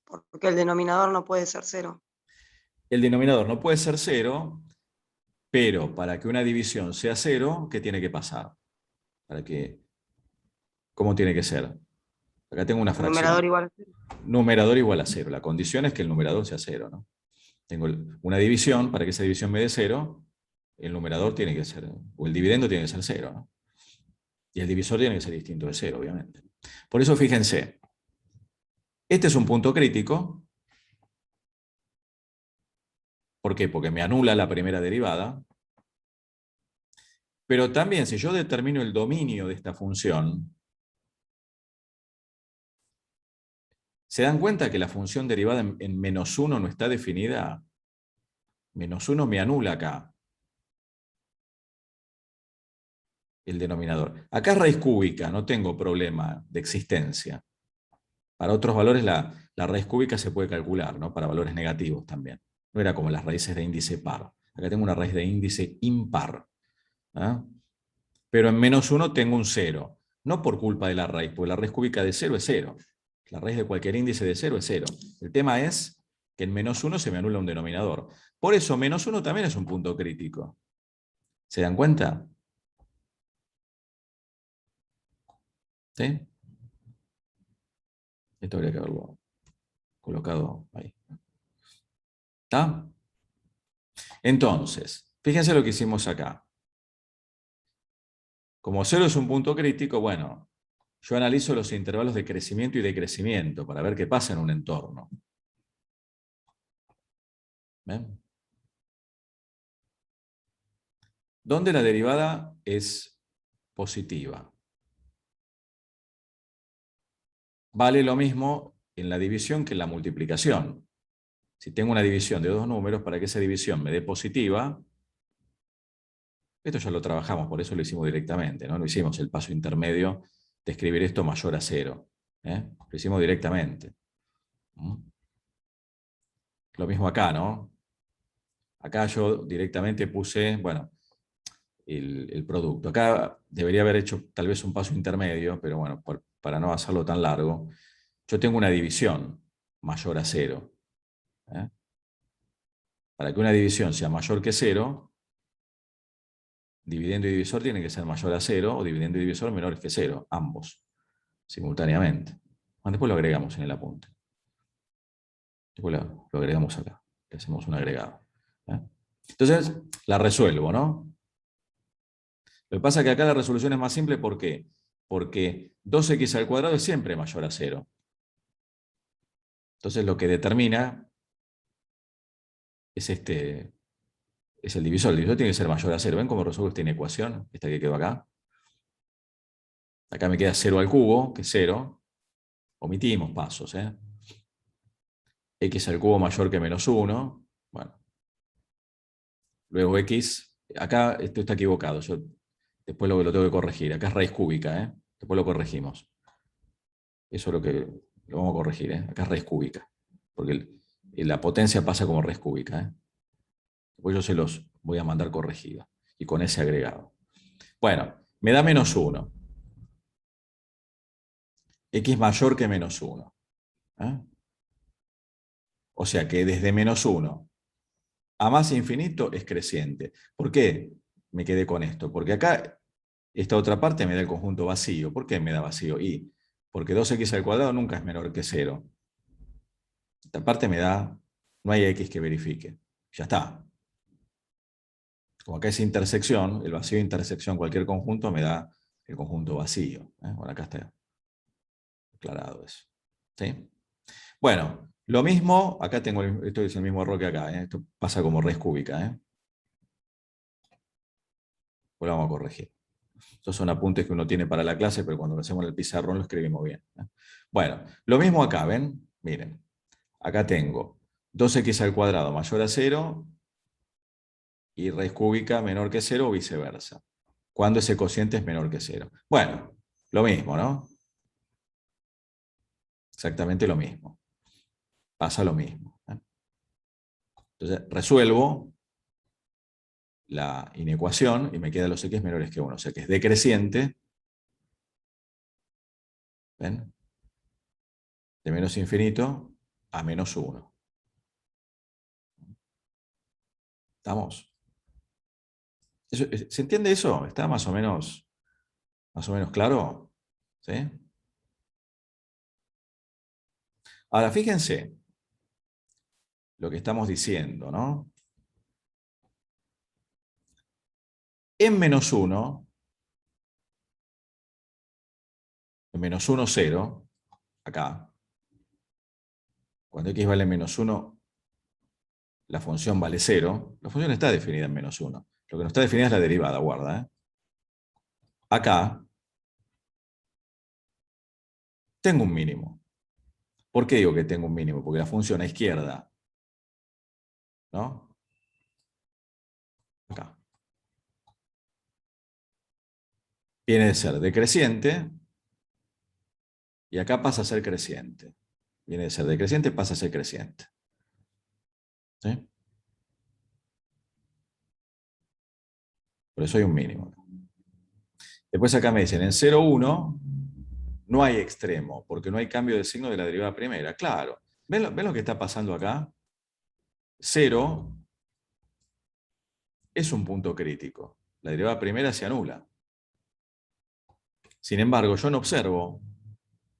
B: Porque el denominador no puede ser 0.
A: El denominador no puede ser 0, pero para que una división sea 0, ¿qué tiene que pasar? ¿Cómo tiene que ser? Acá tengo una
B: El numerador
A: fracción.
B: igual a 0.
A: Numerador igual a 0. La condición es que el numerador sea 0, ¿no? Tengo una división, para que esa división me dé 0, el numerador tiene que ser, o el dividendo tiene que ser 0, ¿no? Y el divisor tiene que ser distinto de 0, obviamente. Por eso, fíjense, este es un punto crítico. ¿Por qué? Porque me anula la primera derivada. Pero también, si yo determino el dominio de esta función, ¿se dan cuenta que la función derivada en menos 1 no está definida? Menos 1 me anula acá el denominador. Acá es raíz cúbica, no tengo problema de existencia. Para otros valores la raíz cúbica se puede calcular, ¿no? Para valores negativos también. No era como las raíces de índice par. Acá tengo una raíz de índice impar. ¿Ah? Pero en menos 1 tengo un 0. No por culpa de la raíz, porque la raíz cúbica de 0 es 0. La raíz de cualquier índice de 0 es 0. El tema es que en menos 1 se me anula un denominador. Por eso menos 1 también es un punto crítico. ¿Se dan cuenta? ¿Sí? Esto habría que haberlo colocado ahí. ¿Está? Entonces, Fíjense lo que hicimos acá. Como 0 es un punto crítico, bueno, yo analizo los intervalos de crecimiento y decrecimiento para ver qué pasa en un entorno. ¿Ven? ¿Dónde la derivada es positiva? Vale lo mismo en la división que en la multiplicación. Si tengo una división de dos números, para que esa división me dé positiva, esto ya lo trabajamos, por eso lo hicimos directamente, ¿no? No hicimos el paso intermedio de escribir esto mayor a 0. Lo hicimos directamente. Lo mismo acá, ¿no? Acá yo directamente puse, bueno, el producto. Acá debería haber hecho tal vez un paso intermedio, pero bueno, para no hacerlo tan largo, yo tengo una división mayor a 0. Para que una división sea mayor que 0, dividendo y divisor tienen que ser mayor a 0, o dividendo y divisor menores que 0, ambos, simultáneamente. Después lo agregamos en el apunte. Después lo agregamos acá. Le hacemos un agregado. Entonces, la resuelvo, ¿no? Lo que pasa es que acá la resolución es más simple, ¿por qué? Porque 2x al cuadrado es siempre mayor a 0. Entonces lo que determina es el divisor. El divisor tiene que ser mayor a 0. ¿Ven cómo resuelvo esta inecuación? Esta que quedó acá. Acá me queda 0 al cubo, que es 0. Omitimos pasos, X al cubo mayor que menos 1. Bueno. Luego X. Acá esto está equivocado. Yo después lo tengo que corregir. Acá es raíz cúbica, Después lo corregimos. Eso es lo que lo vamos a corregir, Acá es raíz cúbica. Porque la potencia pasa como raíz cúbica, Después yo se los voy a mandar corregido. Y con ese agregado. Bueno, me da menos 1. X mayor que menos 1. O sea que desde menos 1 a más infinito es creciente. ¿Por qué me quedé con esto? Porque acá esta otra parte me da el conjunto vacío. ¿Por qué me da vacío? Y porque 2x al cuadrado nunca es menor que 0. Esta parte me da, no hay x que verifique. Ya está. Como acá es intersección, el vacío de intersección cualquier conjunto me da el conjunto vacío. Bueno, acá está aclarado eso. ¿Sí? Bueno, lo mismo, acá tengo, esto es el mismo error que acá, esto pasa como raíz cúbica. Pues lo vamos a corregir. Estos son apuntes que uno tiene para la clase, pero cuando lo hacemos en el pizarrón lo escribimos bien. Bueno, lo mismo acá, ¿ven? Miren, acá tengo 2x al cuadrado mayor a 0 y raíz cúbica menor que 0 o viceversa. Cuando ese cociente es menor que 0. Bueno, lo mismo, ¿no? Exactamente lo mismo. Pasa lo mismo. Entonces, resuelvo la inecuación y me quedan los x menores que 1. O sea que es decreciente. ¿Ven? De menos infinito a menos 1. ¿Estamos? ¿Se entiende eso? ¿Está más o menos claro? ¿Sí? Ahora, fíjense lo que estamos diciendo, ¿no? En menos 1, en menos 1, 0, acá, cuando x vale menos 1, la función vale 0, la función está definida en menos 1. Lo que no está definida es la derivada, guarda. Acá tengo un mínimo. ¿Por qué digo que tengo un mínimo? Porque la función a izquierda, ¿no? Acá. Viene de ser decreciente y acá pasa a ser creciente. Viene de ser decreciente, pasa a ser creciente. ¿Sí? Por eso hay un mínimo. Después acá me dicen, en 0, 1 no hay extremo, porque no hay cambio de signo de la derivada primera. Claro. ¿Ven lo que está pasando acá? 0 es un punto crítico. La derivada primera se anula. Sin embargo, yo no observo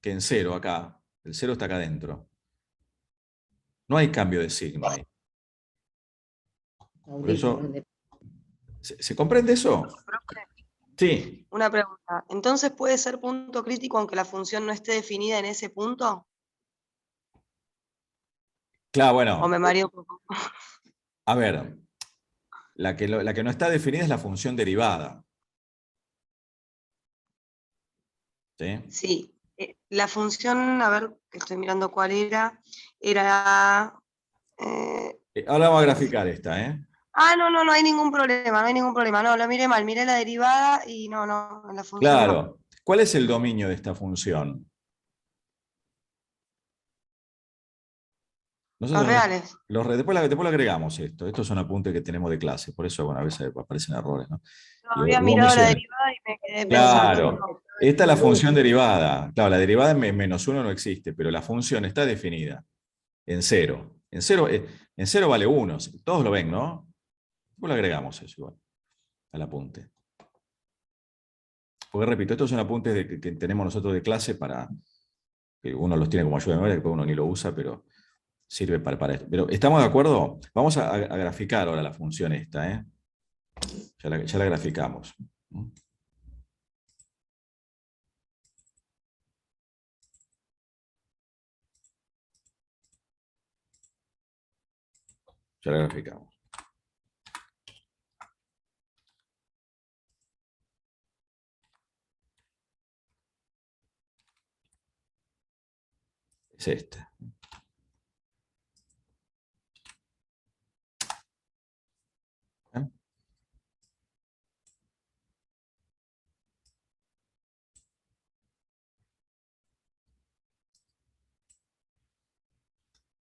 A: que en 0 acá, el 0 está acá adentro. No hay cambio de signo ahí. Por eso ¿Se comprende eso?
B: Profe,
A: Sí.
B: una pregunta. ¿Entonces puede ser punto crítico aunque la función no esté definida en ese punto?
A: Claro,
B: ¿O
A: bueno,
B: me mareo un poco?
A: a ver, la que no está definida es la función derivada. ¿Sí?
B: Sí. La función, a ver, que estoy mirando cuál era...
A: Ahora vamos a graficar esta, ¿eh?
B: no hay ningún problema, no hay ningún problema. No, lo miré mal, miré la derivada y no, en la función no.
A: Claro. ¿Cuál es el dominio de esta función?
B: Los
A: Nosotros
B: reales.
A: después lo agregamos esto. Estos son apuntes que tenemos de clase, por eso, bueno, a veces aparecen errores, ¿no?
B: No,
A: Y
B: había
A: vos
B: mirado la
A: mencionás.
B: derivada y me quedé pensando.
A: Claro. Esta es la función derivada. Claro, la derivada en menos uno no existe, pero la función está definida en cero. En cero vale uno. Todos lo ven, ¿no? Después lo agregamos eso igual, al apunte. Porque repito, estos son apuntes que tenemos nosotros de clase para que uno los tiene como ayuda de memoria, que después uno ni lo usa, pero sirve para esto. Pero ¿estamos de acuerdo? Vamos a graficar ahora la función esta, ¿eh? Ya la graficamos. Ya la graficamos. Es esta. ¿Eh?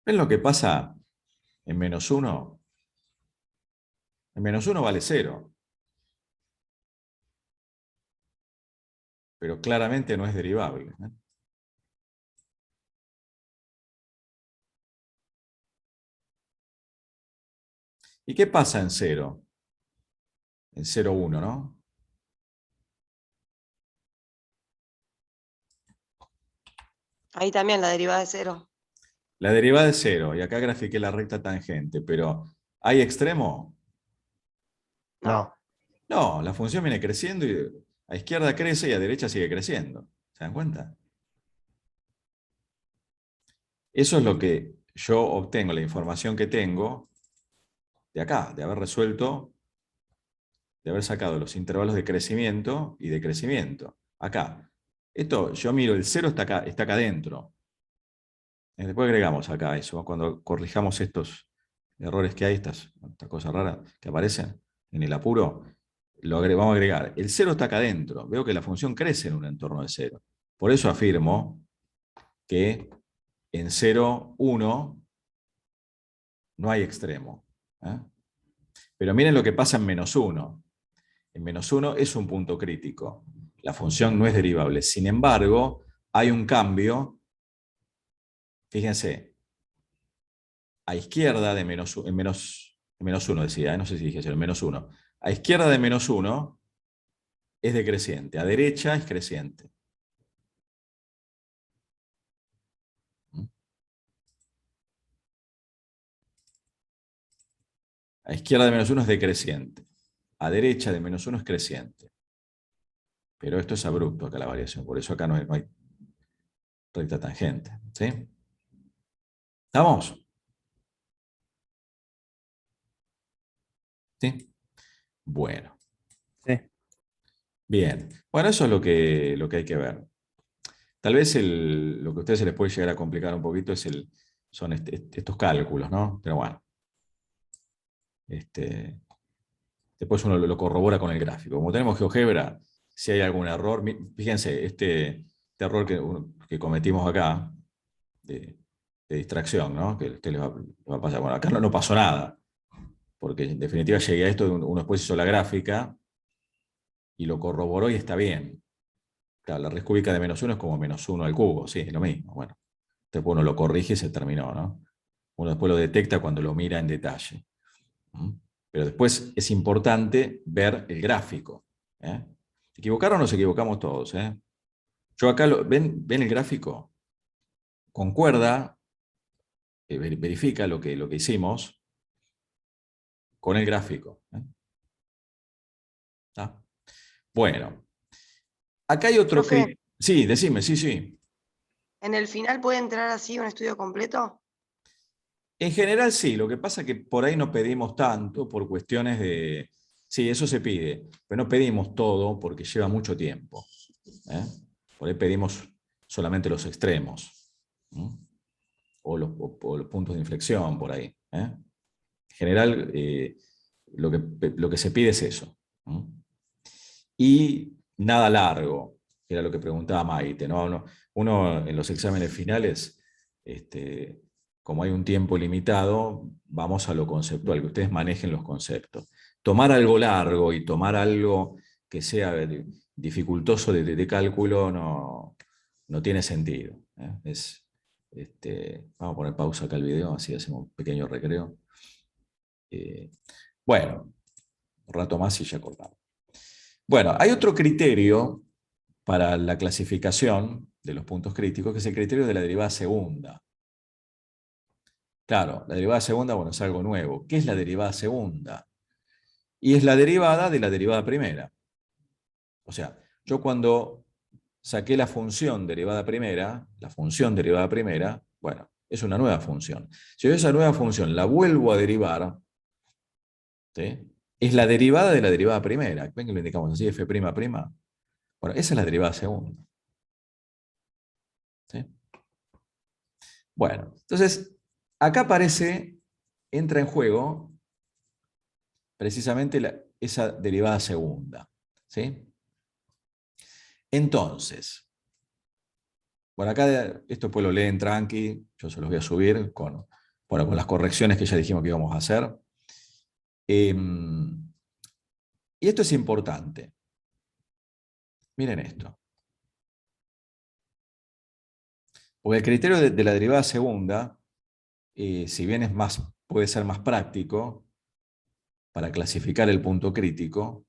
A: ¿Ven lo que pasa en menos uno? En menos uno vale cero, pero claramente no es derivable, ¿eh? ¿Y qué pasa en cero? En 0, 1, ¿no?
B: Ahí también la derivada de cero.
A: La derivada es cero, y acá grafiqué la recta tangente, pero ¿hay extremo?
C: No.
A: No, la función viene creciendo y a izquierda crece y a derecha sigue creciendo. ¿Se dan cuenta? Eso es lo que yo obtengo, la información que tengo de acá, de haber resuelto, de haber sacado los intervalos de crecimiento y de crecimiento. Acá. Esto, yo miro, el cero está acá adentro. Después agregamos acá eso, cuando corrijamos estos errores que hay, estas cosas raras que aparecen en el apuro, vamos a agregar. El cero está acá adentro. Veo que la función crece en un entorno de cero. Por eso afirmo que en 0, 1 no hay extremo, ¿eh? Pero miren lo que pasa en menos 1. En menos 1 es un punto crítico. La función no es derivable. Sin embargo, hay un cambio. Fíjense, a izquierda de menos 1 decía, no sé si dije eso, en menos 1. A izquierda de menos 1 es decreciente, a derecha es creciente. A izquierda de menos 1 es decreciente, a derecha de menos 1 es creciente. Pero esto es abrupto acá la variación, por eso acá no hay recta tangente. ¿Sí? ¿Estamos? ¿Sí? Bueno.
C: Sí.
A: Bien. Bueno, eso es lo que hay que ver. Tal vez lo que a ustedes se les puede llegar a complicar un poquito son estos cálculos, ¿no? Pero bueno. Después uno lo corrobora con el gráfico. Como tenemos GeoGebra, si hay algún error, fíjense, este error que cometimos acá, de distracción, ¿no? Que a usted les va a pasar. Bueno, acá no pasó nada, porque en definitiva llegué a esto, uno después hizo la gráfica y lo corroboró y está bien. Claro, la raíz cúbica de menos 1 es como menos 1 al cubo, sí, es lo mismo. Bueno, después uno lo corrige y se terminó, ¿no? Uno después lo detecta cuando lo mira en detalle. ¿Mm? Pero después es importante ver el gráfico, ¿eh? ¿Se equivocaron o nos equivocamos todos? ¿Eh? Yo acá, ¿ven el gráfico? Concuerda, verifica lo que hicimos con el gráfico, ¿eh? ¿Está? Bueno, acá hay otro
B: Profe.
A: criterio. Sí, decime, sí, sí.
B: ¿En el final puede entrar así un estudio completo?
A: En general sí, lo que pasa es que por ahí no pedimos tanto por cuestiones de... Sí, eso se pide, pero no pedimos todo porque lleva mucho tiempo. ¿Eh? Por ahí pedimos solamente los extremos. ¿Mm? O los puntos de inflexión por ahí. ¿Eh? En general, lo que se pide es eso. ¿Mm? Y nada largo, que era lo que preguntaba Maite, ¿no? Uno en los exámenes finales, como hay un tiempo limitado, vamos a lo conceptual, que ustedes manejen los conceptos. Tomar algo largo y tomar algo que sea dificultoso de cálculo no tiene sentido. Vamos a poner pausa acá el video, así hacemos un pequeño recreo. Bueno, un rato más y ya cortamos. Bueno, hay otro criterio para la clasificación de los puntos críticos, que es el criterio de la derivada segunda. Claro, la derivada segunda, bueno, es algo nuevo. ¿Qué es la derivada segunda? Y es la derivada de la derivada primera. O sea, yo cuando saqué la función derivada primera, bueno, es una nueva función. Si yo esa nueva función la vuelvo a derivar, ¿sí? Es la derivada de la derivada primera. ¿Ven que lo indicamos así, f''? Bueno, esa es la derivada segunda. ¿Sí? Bueno, entonces, acá entra en juego precisamente esa derivada segunda. ¿Sí? Entonces, bueno, acá esto pues lo leen tranqui, yo se los voy a subir con las correcciones que ya dijimos que íbamos a hacer. Y esto es importante. Miren esto. Porque el criterio de la derivada segunda, si bien puede ser más práctico para clasificar el punto crítico,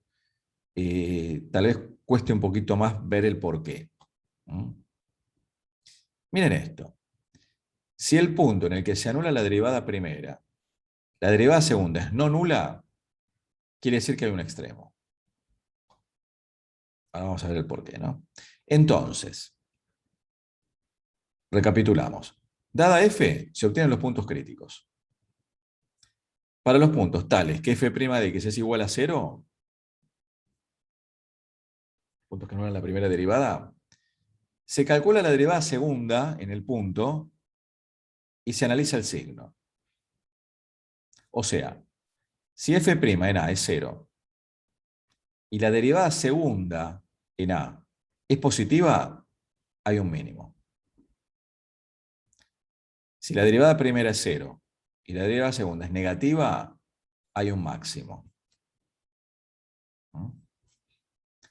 A: tal vez cueste un poquito más ver el porqué. Miren esto. Si el punto en el que se anula la derivada primera, la derivada segunda es no nula, quiere decir que hay un extremo. Ahora vamos a ver el porqué, ¿no? Entonces, recapitulamos. Dada f, se obtienen los puntos críticos. Para los puntos tales que f' de x es igual a 0, puntos que anulan la primera derivada, se calcula la derivada segunda en el punto y se analiza el signo. O sea, si f' en A es 0 y la derivada segunda en A es positiva, hay un mínimo. Si la derivada primera es 0 y la derivada segunda es negativa, hay un máximo. ¿No?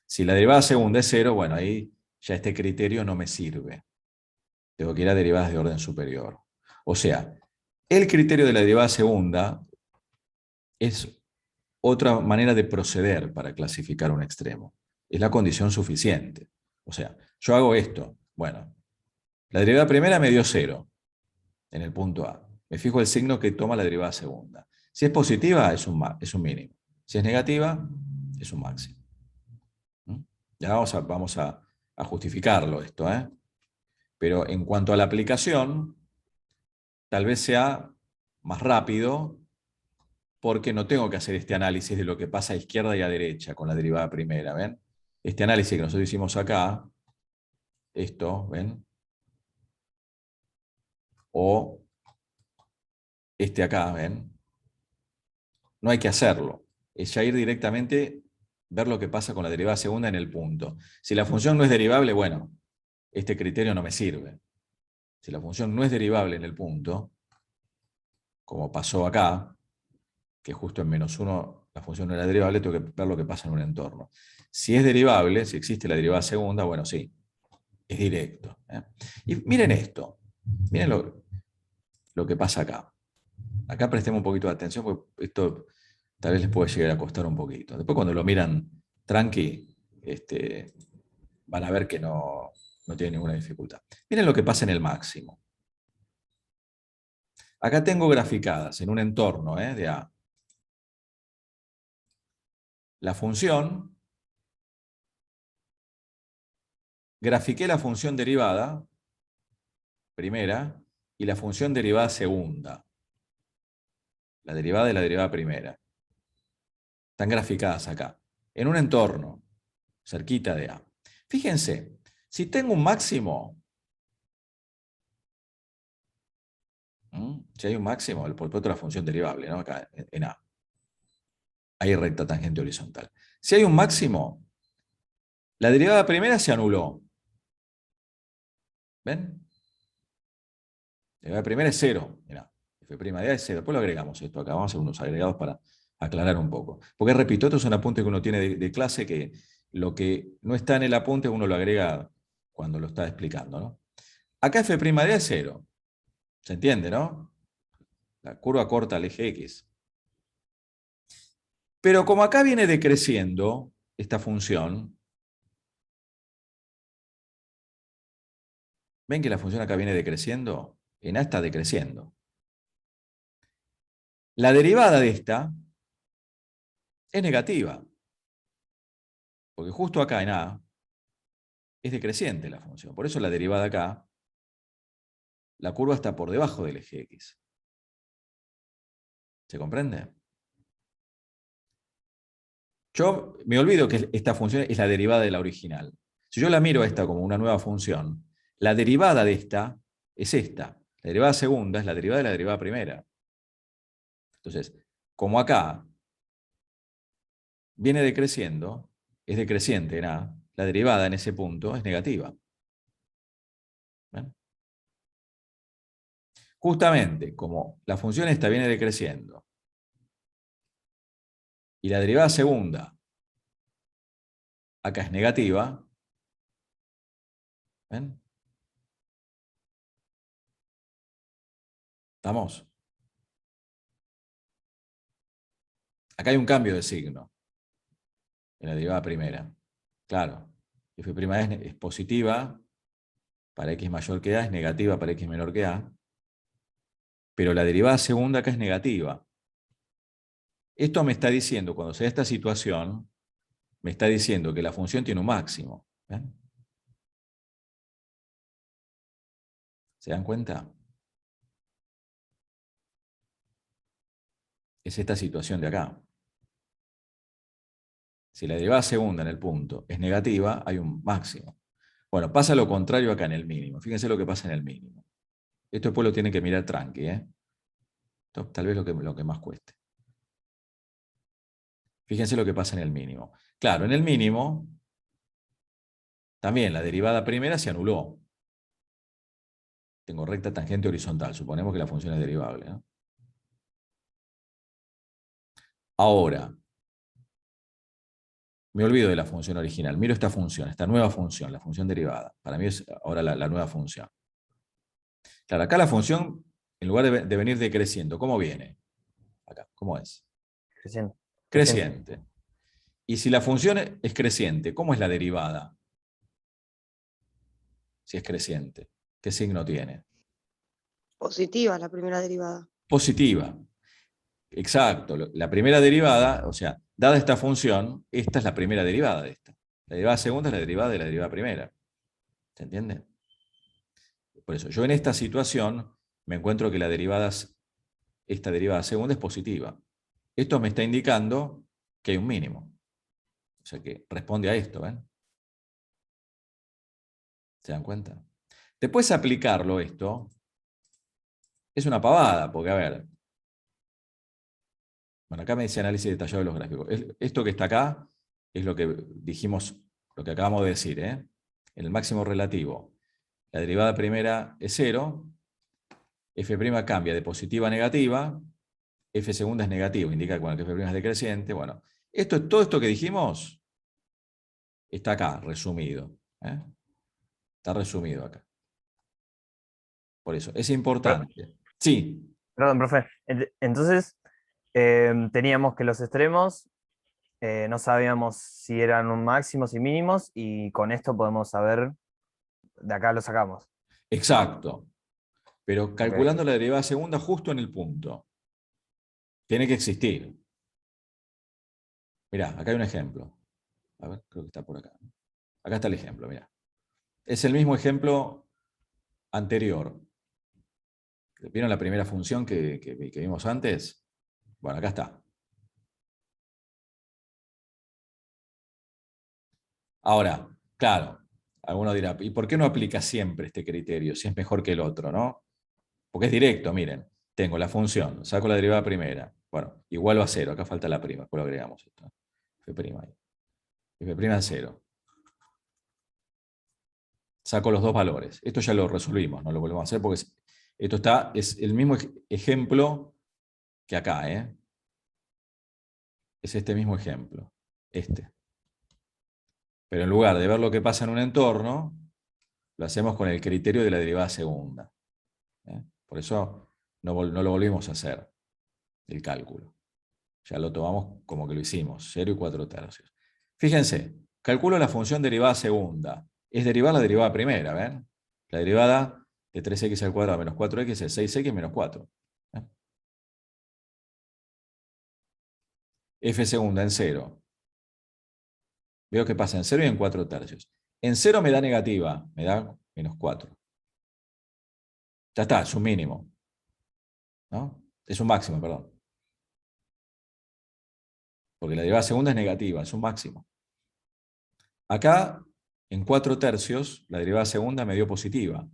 A: Si la derivada segunda es 0, bueno, ahí ya este criterio no me sirve. Tengo que ir a derivadas de orden superior. O sea, el criterio de la derivada segunda es otra manera de proceder para clasificar un extremo. Es la condición suficiente. O sea, yo hago esto. Bueno, la derivada primera me dio 0 en el punto A. Me fijo el signo que toma la derivada segunda. Si es positiva, es un mínimo. Si es negativa, es un máximo. Ya vamos a justificarlo esto, ¿eh? Pero en cuanto a la aplicación, tal vez sea más rápido porque no tengo que hacer este análisis de lo que pasa a izquierda y a derecha con la derivada primera, ¿ven? Este análisis que nosotros hicimos acá, esto, ¿ven? O este acá, ¿ven? No hay que hacerlo. Es ya ir directamente, ver lo que pasa con la derivada segunda en el punto. Si la función no es derivable, bueno, este criterio no me sirve. Si la función no es derivable en el punto, como pasó acá, que justo en -1 la función no era derivable, tengo que ver lo que pasa en un entorno. Si es derivable, si existe la derivada segunda, bueno, sí, es directo. Y miren esto, miren lo que pasa acá. Acá prestemos un poquito de atención, porque esto tal vez les puede llegar a costar un poquito. Después cuando lo miran tranqui, van a ver que no tiene ninguna dificultad. Miren lo que pasa en el máximo. Acá tengo graficadas en un entorno de A la función grafiqué la función derivada primera y la función derivada segunda. La derivada y la derivada primera. Están graficadas acá, en un entorno, cerquita de A. Fíjense, si tengo un máximo, si hay un máximo, por supuesto la función derivable, ¿no? Acá en A. Hay recta tangente horizontal. Si hay un máximo, la derivada primera se anuló. ¿Ven? La derivada primera es 0. Mirá, f' de A es 0. Después lo agregamos esto acá. Vamos a hacer unos agregados para aclarar un poco. Porque repito, esto es un apunte que uno tiene de clase, que lo que no está en el apunte uno lo agrega cuando lo está explicando, ¿no? Acá f' de A es 0. ¿Se entiende, no? La curva corta al eje X. Pero como acá viene decreciendo esta función, ¿ven que la función acá viene decreciendo? En A está decreciendo. La derivada de esta es negativa. Porque justo acá en A es decreciente la función. Por eso la derivada acá, la curva está por debajo del eje X. ¿Se comprende? Yo me olvido que esta función es la derivada de la original. Si yo la miro a esta como una nueva función, la derivada de esta es esta. La derivada segunda es la derivada de la derivada primera. Entonces, como acá viene decreciendo, es decreciente en A, la derivada en ese punto es negativa. ¿Ven? Justamente, como la función esta viene decreciendo, y la derivada segunda acá es negativa, ¿ven? ¿Estamos? Acá hay un cambio de signo en la derivada primera. Claro, f' es positiva para x mayor que a, es negativa para x menor que a, pero la derivada segunda acá es negativa. Esto me está diciendo, cuando se da esta situación, me está diciendo que la función tiene un máximo. ¿Ven? ¿Se dan cuenta? Es esta situación de acá. Si la derivada segunda en el punto es negativa, hay un máximo. Bueno, pasa lo contrario acá en el mínimo. Fíjense lo que pasa en el mínimo. Esto después lo tienen que mirar tranqui, ¿eh? Esto, tal vez lo que más cueste. Fíjense lo que pasa en el mínimo. Claro, en el mínimo, también la derivada primera se anuló. Tengo recta tangente horizontal. Suponemos que la función es derivable, ¿no? Ahora, me olvido de la función original. Miro esta función, esta nueva función, la función derivada. Para mí es ahora la nueva función. Claro, acá la función, en lugar de venir decreciendo, ¿cómo viene? Acá, ¿cómo es?
C: Creciente.
A: Creciente. Y si la función es creciente, ¿cómo es la derivada? Si es creciente, ¿qué signo tiene?
B: Positiva la primera derivada.
A: Positiva. Exacto. La primera derivada, o sea, dada esta función, esta es la primera derivada de esta. La derivada segunda es la derivada de la derivada primera. ¿Se entiende? Por eso, yo en esta situación me encuentro que esta derivada segunda es positiva. Esto me está indicando que hay un mínimo. O sea que responde a esto, ¿ven? ¿Se dan cuenta? Después aplicarlo esto es una pavada, porque a ver, bueno, acá me dice análisis detallado de los gráficos. Esto que está acá es lo que dijimos, lo que acabamos de decir, ¿eh? En el máximo relativo, la derivada primera es 0, f' cambia de positiva a negativa, f segunda es negativo, indica que, bueno, que f' es decreciente. Bueno, todo esto que dijimos está acá, resumido. ¿Eh? Está resumido acá. Por eso, es importante. Sí,
C: Perdón, profe. Entonces, teníamos que los extremos no sabíamos si eran un máximos y mínimos, y con esto podemos saber, de acá lo sacamos.
A: exacto. Pero
C: Ok.
A: calculando la derivada segunda justo en el punto. Tiene que existir. Mirá, acá hay un ejemplo. A ver, creo que está por acá. Acá está el ejemplo, mirá. Es el mismo ejemplo anterior. ¿Vieron la primera función que vimos antes? Bueno, acá está. Ahora, claro, alguno dirá, ¿y por qué no aplica siempre este criterio si es mejor que el otro, no? Porque es directo, miren. Tengo la función, saco la derivada primera. Bueno, igual a 0, acá falta la prima, después lo agregamos esto. F' ahí. F' es 0. Saco los dos valores. Esto ya lo resolvimos, no lo volvemos a hacer porque esto es el mismo ejemplo que acá, ¿eh? Es este mismo ejemplo. Este. Pero en lugar de ver lo que pasa en un entorno, lo hacemos con el criterio de la derivada segunda. Por eso no lo volvimos a hacer, el cálculo. Ya lo tomamos como que lo hicimos, 0 y 4/3. Fíjense, calculo la función derivada segunda. Es derivar la derivada primera, ¿ven? La derivada de 3x al cuadrado menos 4x es 6x menos 4. F segunda en 0. Veo que pasa en 0 y en 4/3. En 0 me da negativa, me da menos 4. Ya está, es un mínimo. ¿No? Es un máximo, perdón. Porque la derivada segunda es negativa, es un máximo. Acá, en 4/3, la derivada segunda me dio positiva.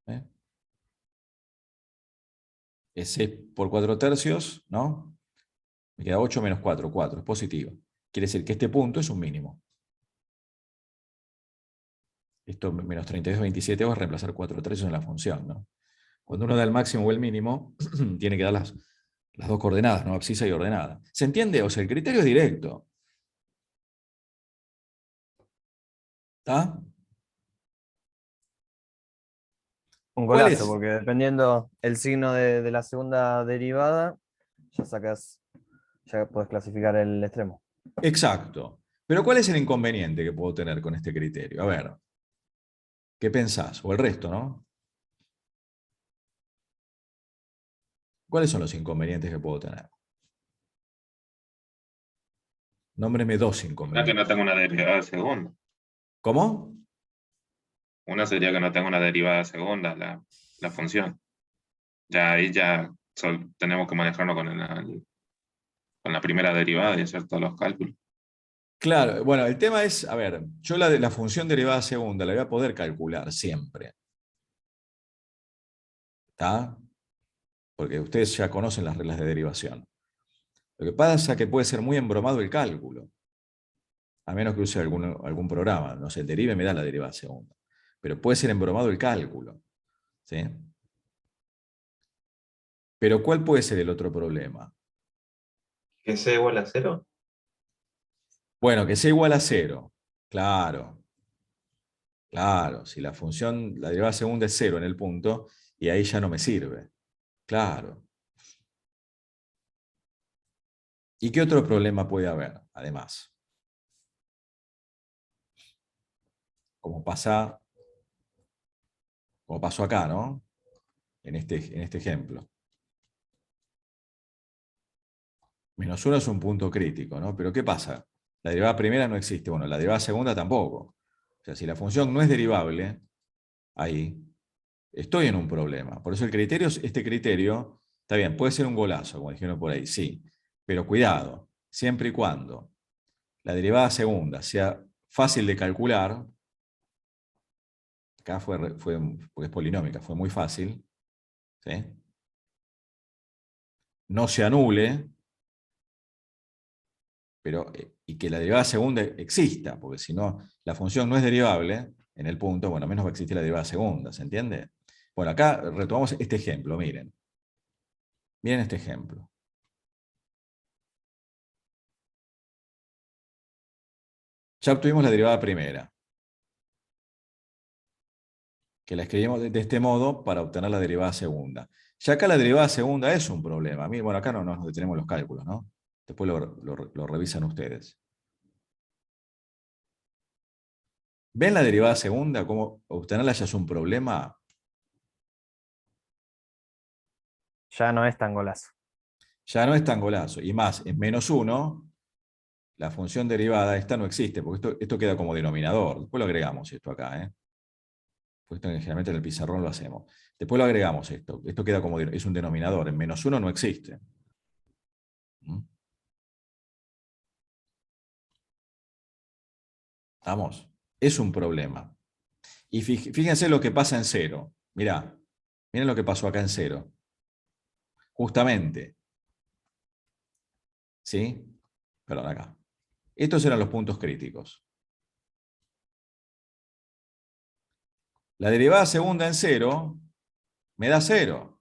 A: ¿Eh? Es 6 por 4/3, ¿no? Me queda 8 menos 4, 4, es positiva. Quiere decir que este punto es un mínimo. Esto menos 32/27 va a reemplazar 4/3 en la función, ¿no? Cuando uno da el máximo o el mínimo, tiene que dar las dos coordenadas, ¿no? Abscisa y ordenada. ¿Se entiende? O sea, el criterio es directo. ¿Está?
C: Un
A: ¿Cuál
C: golazo,
A: es?
C: porque dependiendo el signo de la segunda derivada, ya sacas, ya puedes clasificar el extremo.
A: Exacto. Pero ¿cuál es el inconveniente que puedo tener con este criterio? A ver, ¿qué pensás? O el resto, ¿no? ¿Cuáles son los inconvenientes que puedo tener? Nómbreme dos
E: Una que no
A: inconvenientes.
E: tenga una derivada segunda.
A: ¿Cómo?
E: Una sería que no tenga una derivada segunda, la función. Ya ahí ya tenemos que manejarnos con la primera derivada y hacer todos los cálculos.
A: Claro, bueno, el tema es, a ver, yo la función derivada segunda la voy a poder calcular siempre. ¿Está? Porque ustedes ya conocen las reglas de derivación. Lo que pasa es que puede ser muy embromado el cálculo, a menos que use algún programa. No sé, el derive me da la derivada segunda. Pero puede ser embromado el cálculo. ¿Sí? Pero ¿cuál puede ser el otro problema?
E: ¿Que sea igual a 0?
A: Bueno, que sea igual a 0. Claro, claro. Si la función, la derivada segunda es 0 en el punto, y ahí ya no me sirve. Claro. ¿Y qué otro problema puede haber, además? Como pasó acá, ¿no? En este ejemplo. -1 es un punto crítico, ¿no? Pero ¿qué pasa? La derivada primera no existe. Bueno, la derivada segunda tampoco. O sea, si la función no es derivable, ahí estoy en un problema. Por eso este criterio, está bien, puede ser un golazo, como dijeron por ahí, sí. Pero cuidado, siempre y cuando la derivada segunda sea fácil de calcular, acá porque es polinómica, fue muy fácil, ¿sí? No se anule, pero, y que la derivada segunda exista, porque si no, la función no es derivable en el punto, bueno, menos va a existir la derivada segunda, ¿se entiende? Bueno, acá retomamos este ejemplo, miren. Miren este ejemplo. Ya obtuvimos la derivada primera, que la escribimos de este modo para obtener la derivada segunda. Ya acá la derivada segunda es un problema. Bueno, acá no nos detenemos los cálculos, ¿no? Después lo revisan ustedes. ¿Ven la derivada segunda? ¿Cómo obtenerla ya es un problema?
C: Ya no es tan golazo.
A: Ya no es tan golazo. Y más, en -1, la función derivada, esta no existe, porque esto queda como denominador. Después lo agregamos esto acá, ¿eh? Pues esto generalmente en el pizarrón lo hacemos. Después lo agregamos esto. Esto queda como, es un denominador. En -1 no existe. ¿Mm? ¿Estamos? Es un problema. Y fíjense lo que pasa en 0. Mirá, miren lo que pasó acá en 0. Justamente. ¿Sí? Perdón, acá. Estos eran los puntos críticos. La derivada segunda en 0 me da 0.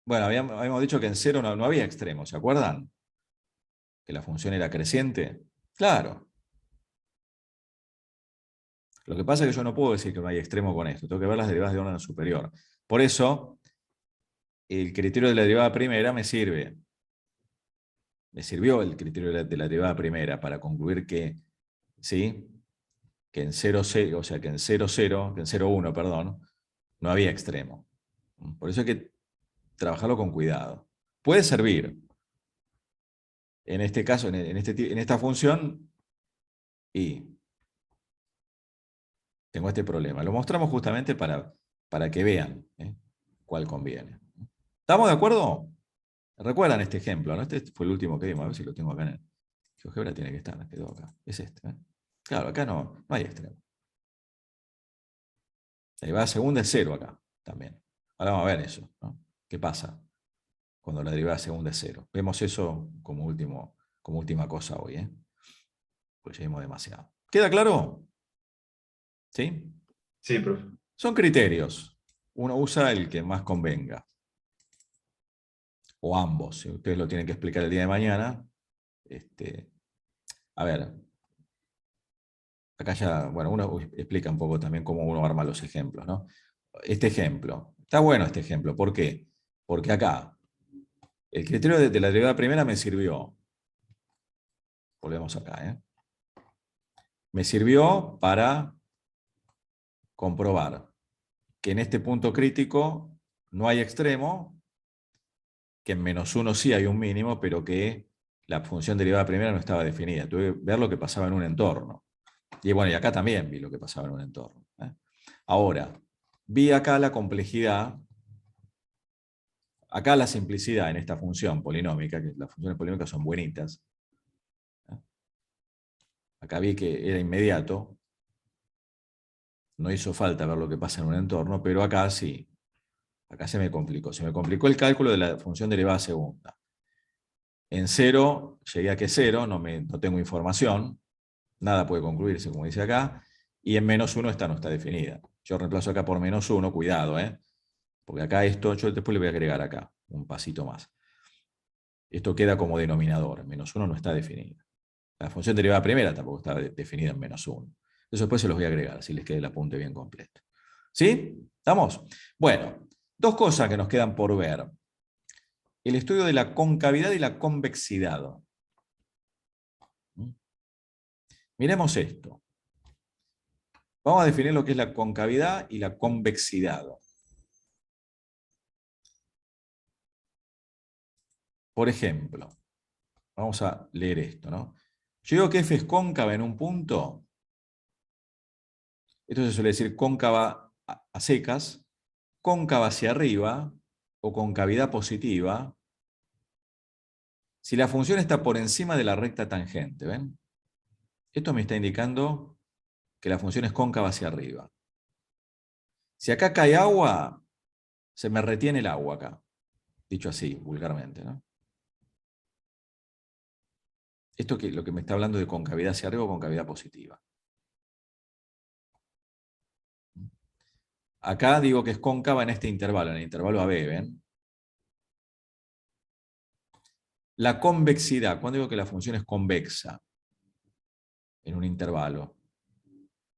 A: Bueno, habíamos dicho que en 0 no había extremos, ¿se acuerdan? Que la función era creciente. Claro. Lo que pasa es que yo no puedo decir que no hay extremo con esto. Tengo que ver las derivadas de orden superior. Por eso, el criterio de la derivada primera me sirve. Me sirvió el criterio de la derivada primera para concluir que, ¿sí? Que en 0, 0, o sea, que en 0, 0, que en 0, 1, perdón, no había extremo. Por eso hay que trabajarlo con cuidado. Puede servir. En este caso, en esta función, y tengo este problema. Lo mostramos justamente para que vean cuál conviene. ¿Estamos de acuerdo? ¿Recuerdan este ejemplo? ¿No? Este fue el último que vimos, a ver si lo tengo acá en el GeoGebra, tiene que estar, quedó acá. Es este. Claro, acá no hay extremo. La derivada segunda es 0 acá también. Ahora vamos a ver eso, ¿no? ¿Qué pasa cuando la derivada segunda es 0? Vemos eso como última cosa hoy, pues ya vimos demasiado. ¿Queda claro? ¿Sí?
F: Sí, profe.
A: Son criterios. Uno usa el que más convenga. O ambos. Si ustedes lo tienen que explicar el día de mañana. A ver. Acá ya, bueno, uno explica un poco también cómo uno arma los ejemplos, ¿no? Este ejemplo. Está bueno este ejemplo. ¿Por qué? Porque acá, el criterio de la derivada primera me sirvió. Volvemos acá, Me sirvió para comprobar que en este punto crítico no hay extremo, que en -1 sí hay un mínimo, pero que la función derivada primera no estaba definida. Tuve que ver lo que pasaba en un entorno. Y bueno, y acá también vi lo que pasaba en un entorno. Ahora, vi acá la complejidad, acá la simplicidad en esta función polinómica, que las funciones polinómicas son buenitas. Acá vi que era inmediato. No hizo falta ver lo que pasa en un entorno, pero acá sí. Acá se me complicó. Se me complicó el cálculo de la función derivada segunda. En 0 llegué a que 0, no tengo información. Nada puede concluirse, como dice acá. Y en -1 esta no está definida. Yo reemplazo acá por -1, cuidado, porque acá esto, yo después le voy a agregar acá un pasito más. Esto queda como denominador. En -1 no está definida. La función derivada primera tampoco está definida en -1. Eso después se los voy a agregar, si les queda el apunte bien completo. ¿Sí? ¿Estamos? Bueno, dos cosas que nos quedan por ver. El estudio de la concavidad y la convexidad. Miremos esto. Vamos a definir lo que es la concavidad y la convexidad. Por ejemplo, vamos a leer esto, ¿no? Yo digo que F es cóncava en un punto. Esto se suele decir cóncava a secas, cóncava hacia arriba o concavidad positiva, si la función está por encima de la recta tangente. ¿Ven? Esto me está indicando que la función es cóncava hacia arriba. Si acá cae agua, se me retiene el agua acá. Dicho así, vulgarmente, ¿no? Esto que lo que me está hablando de concavidad hacia arriba o concavidad positiva. Acá digo que es cóncava en este intervalo, en el intervalo AB, ¿ven? La convexidad, ¿cuándo digo que la función es convexa? En un intervalo.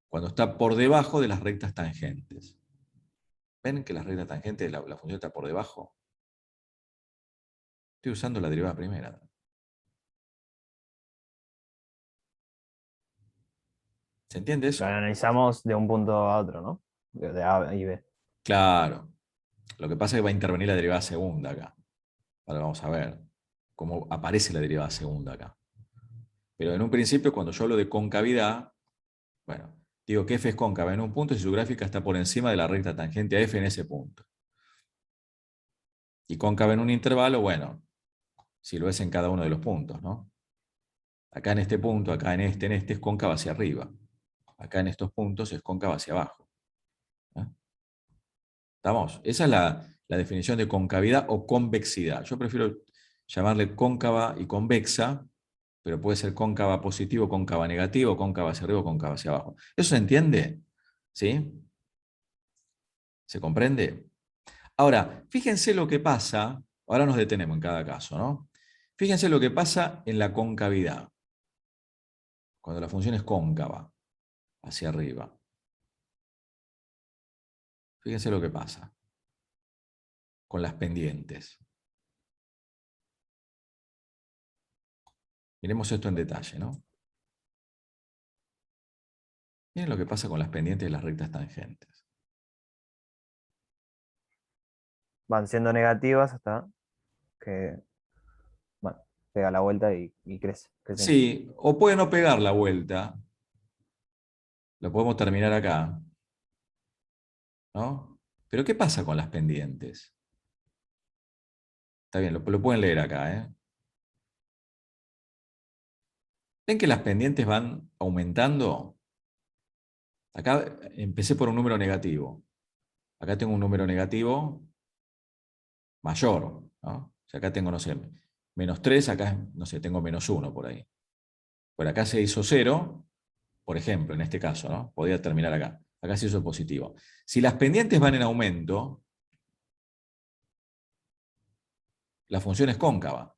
A: Cuando está por debajo de las rectas tangentes. ¿Ven que las rectas tangentes, la función está por debajo? Estoy usando la derivada primera. ¿Se entiende eso?
C: Lo analizamos de un punto a otro, ¿no? De A y B.
A: Claro. Lo que pasa es que va a intervenir la derivada segunda acá. Ahora vamos a ver. como aparece la derivada segunda acá. Pero en un principio, cuando yo hablo de concavidad, bueno, digo que f es cóncava en un punto si su gráfica está por encima de la recta tangente a f en ese punto. Y cóncava en un intervalo, bueno, si lo es en cada uno de los puntos, ¿no? Acá en este punto, acá en este es cóncava hacia arriba. Acá en estos puntos es cóncava hacia abajo. ¿Eh? ¿Estamos? Esa es la definición de concavidad o convexidad. Yo prefiero llamarle cóncava y convexa, pero puede ser cóncava positivo, cóncava negativo, cóncava hacia arriba o cóncava hacia abajo. ¿Eso se entiende? ¿Sí? ¿Se comprende? Ahora, fíjense lo que pasa, ahora nos detenemos en cada caso, ¿no? Fíjense lo que pasa en la concavidad, cuando la función es cóncava, hacia arriba. Fíjense lo que pasa con las pendientes. Miremos esto en detalle, ¿no? Miren lo que pasa con las pendientes de las rectas tangentes.
C: Van siendo negativas hasta que, bueno, pega la vuelta y crece.
A: Sí, o puede no pegar la vuelta. Lo podemos terminar acá, ¿no? Pero ¿qué pasa con las pendientes? Está bien, lo pueden leer acá, ¿eh? ¿Ven que las pendientes van aumentando? Acá empecé por un número negativo. Acá tengo un número negativo mayor, ¿no? O sea, acá tengo, no sé, -3, acá, no sé, tengo -1 por ahí. Por acá se hizo 0, por ejemplo, en este caso, ¿no? Podría terminar acá. Acá se hizo positivo. Si las pendientes van en aumento, la función es cóncava,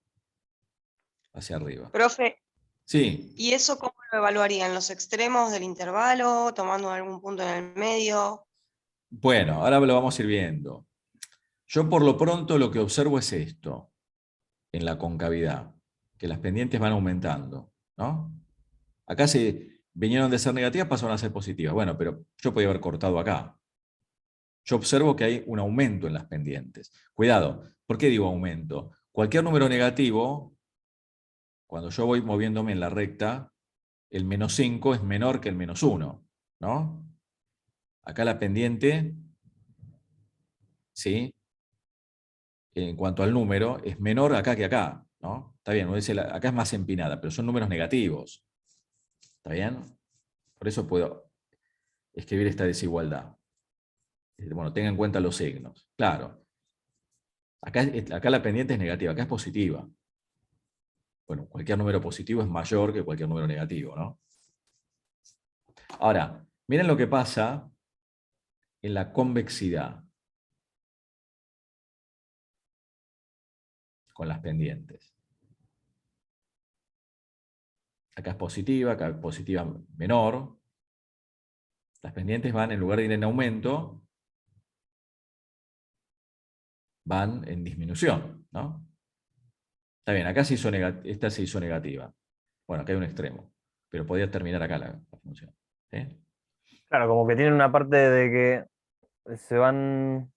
A: hacia arriba.
B: Profe,
A: Sí,
B: ¿y eso cómo lo evaluarían? ¿Los extremos del intervalo? ¿Tomando algún punto en el medio?
A: bueno, ahora lo vamos a ir viendo. Yo por lo pronto lo que observo es esto, en la concavidad, que las pendientes van aumentando, ¿no? Acá se vinieron de ser negativas, pasaron a ser positivas. Bueno, pero yo podía haber cortado acá. Yo observo que hay un aumento en las pendientes. Cuidado, ¿por qué digo aumento? Cualquier número negativo, cuando yo voy moviéndome en la recta, el -5 es menor que el -1, ¿no? Acá la pendiente, ¿sí? En cuanto al número, es menor acá que acá, ¿no? Está bien, uno dice, acá es más empinada, pero son números negativos. ¿Está bien? Por eso puedo escribir esta desigualdad. Bueno, tenga en cuenta los signos. Claro, acá la pendiente es negativa, acá es positiva. Bueno, cualquier número positivo es mayor que cualquier número negativo, ¿no? Ahora, miren lo que pasa en la convexidad con las pendientes. Acá es positiva menor. Las pendientes van, en lugar de ir en aumento, van en disminución, ¿no? Está bien, acá esta se hizo negativa. Bueno, acá hay un extremo, pero podría terminar acá la función. ¿Sí?
C: Claro, como que tienen una parte de que se van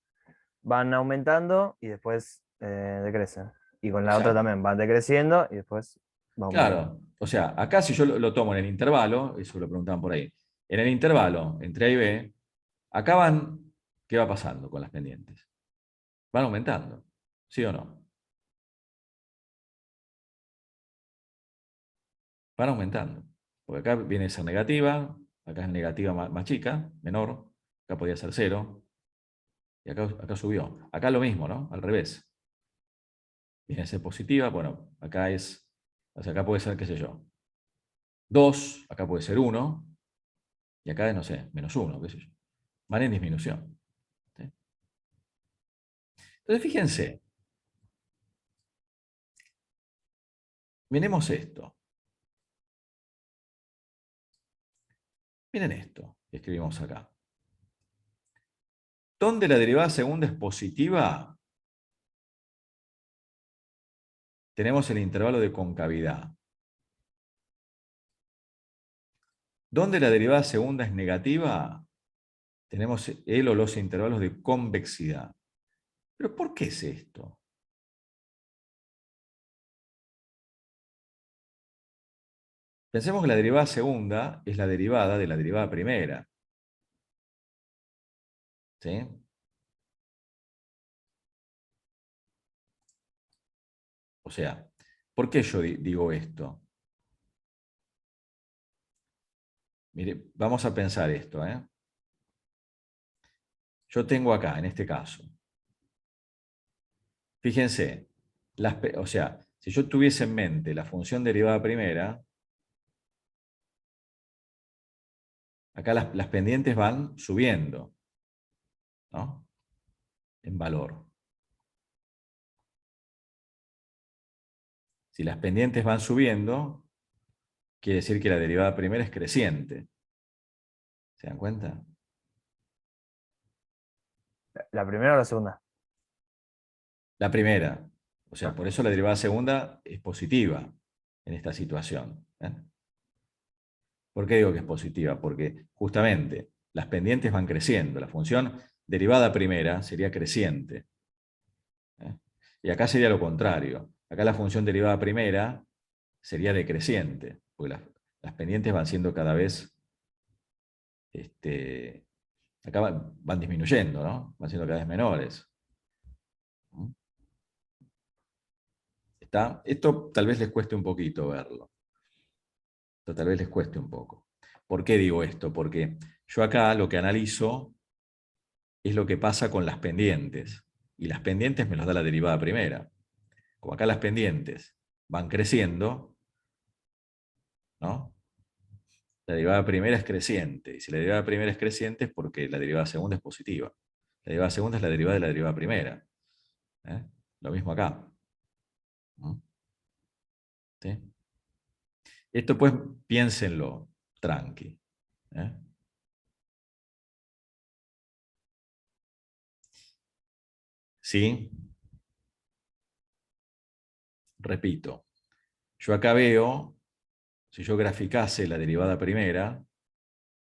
C: aumentando y después decrecen. Y con la otra
A: Exacto.
C: también van decreciendo y después va aumentando.
A: Claro, o sea, acá si yo lo tomo en el intervalo, eso lo preguntaban por ahí, en el intervalo entre A y B, acá van, ¿qué va pasando con las pendientes? Van aumentando, ¿sí o no? Van aumentando. Porque acá viene a ser negativa, acá es negativa más chica, menor, acá podía ser 0, y acá subió. Acá lo mismo, ¿no? Al revés. Viene a ser positiva, bueno, acá es, o sea, acá puede ser, qué sé yo, 2, acá puede ser 1, y acá es, no sé, -1, qué sé yo. Van en disminución. ¿Sí? Entonces, fíjense, miremos esto. Miren esto que escribimos acá. ¿Dónde la derivada segunda es positiva? Tenemos el intervalo de concavidad. ¿Dónde la derivada segunda es negativa? Tenemos el o los intervalos de convexidad. ¿Pero por qué es esto? Pensemos que la derivada segunda es la derivada de la derivada primera. ¿Sí? O sea, ¿por qué yo digo esto? Mire, vamos a pensar esto, ¿eh? Yo tengo acá, en este caso, fíjense, o sea, si yo tuviese en mente la función derivada primera, acá las pendientes van subiendo, ¿no? En valor. Si las pendientes van subiendo, quiere decir que la derivada primera es creciente. ¿Se dan cuenta?
C: ¿La primera o la segunda?
A: La primera. O sea, por eso la derivada segunda es positiva en esta situación. ¿Eh? ¿Por qué digo que es positiva? Porque justamente las pendientes van creciendo. La función derivada primera sería creciente. ¿Eh? Y acá sería lo contrario. Acá la función derivada primera sería decreciente, porque las pendientes van siendo cada vez, acá van disminuyendo, ¿no? Van siendo cada vez menores. ¿Está? Esto tal vez les cueste un poquito verlo. Esto tal vez les cueste un poco. ¿Por qué digo esto? Porque yo acá lo que analizo es lo que pasa con las pendientes. Y las pendientes me los da la derivada primera. Como acá las pendientes van creciendo, ¿no? La derivada primera es creciente. Y si la derivada primera es creciente es porque la derivada segunda es positiva. La derivada segunda es la derivada de la derivada primera. ¿Eh? Lo mismo acá. ¿No? ¿Sí? Esto pues piénsenlo, tranqui. ¿Eh? ¿Sí? Repito, yo acá veo, si yo graficase la derivada primera,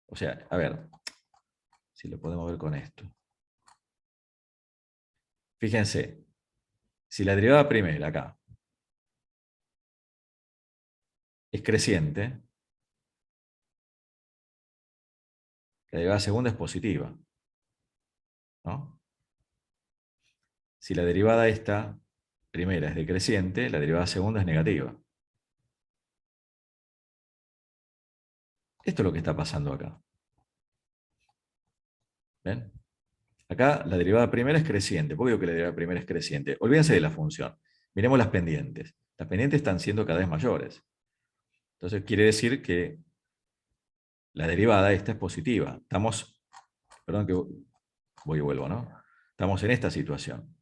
A: o sea, a ver, si lo podemos ver con esto. Fíjense, si la derivada primera acá es creciente, la derivada segunda es positiva, ¿no? Si la derivada esta primera es decreciente, la derivada segunda es negativa. Esto es lo que está pasando acá. ¿Ven? Acá la derivada primera es creciente. ¿Por qué digo que la derivada primera es creciente? Olvídense de la función. Miremos las pendientes. Las pendientes están siendo cada vez mayores. Entonces quiere decir que la derivada esta es positiva. Estamos, perdón que voy y vuelvo, ¿no? Estamos en esta situación.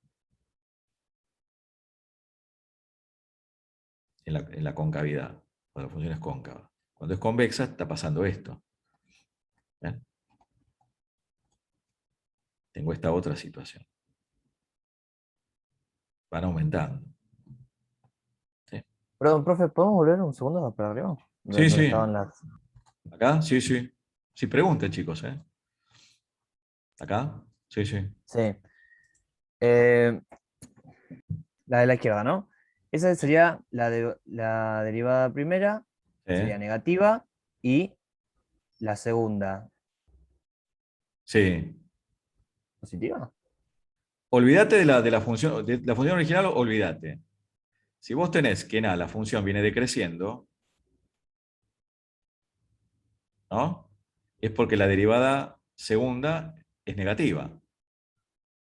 A: En la concavidad, cuando la función es cóncava. Cuando es convexa está pasando esto. ¿Ven? Tengo esta otra situación. Van aumentando. ¿Sí?
C: Perdón, profe, ¿podemos volver un segundo para arriba?
A: Sí,
C: ¿Dónde
A: sí.
C: estaban las...?
A: ¿Acá? Sí, sí. Sí, pregunten, chicos, ¿eh? ¿Acá? Sí, sí.
C: Sí. Eh, la de la izquierda, ¿no? Esa sería la derivada primera, sería negativa, y la segunda,
A: Sí.
C: positiva.
A: Olvídate de la función original, olvídate. Si vos tenés que la función viene decreciendo, ¿no? Es porque la derivada segunda es negativa.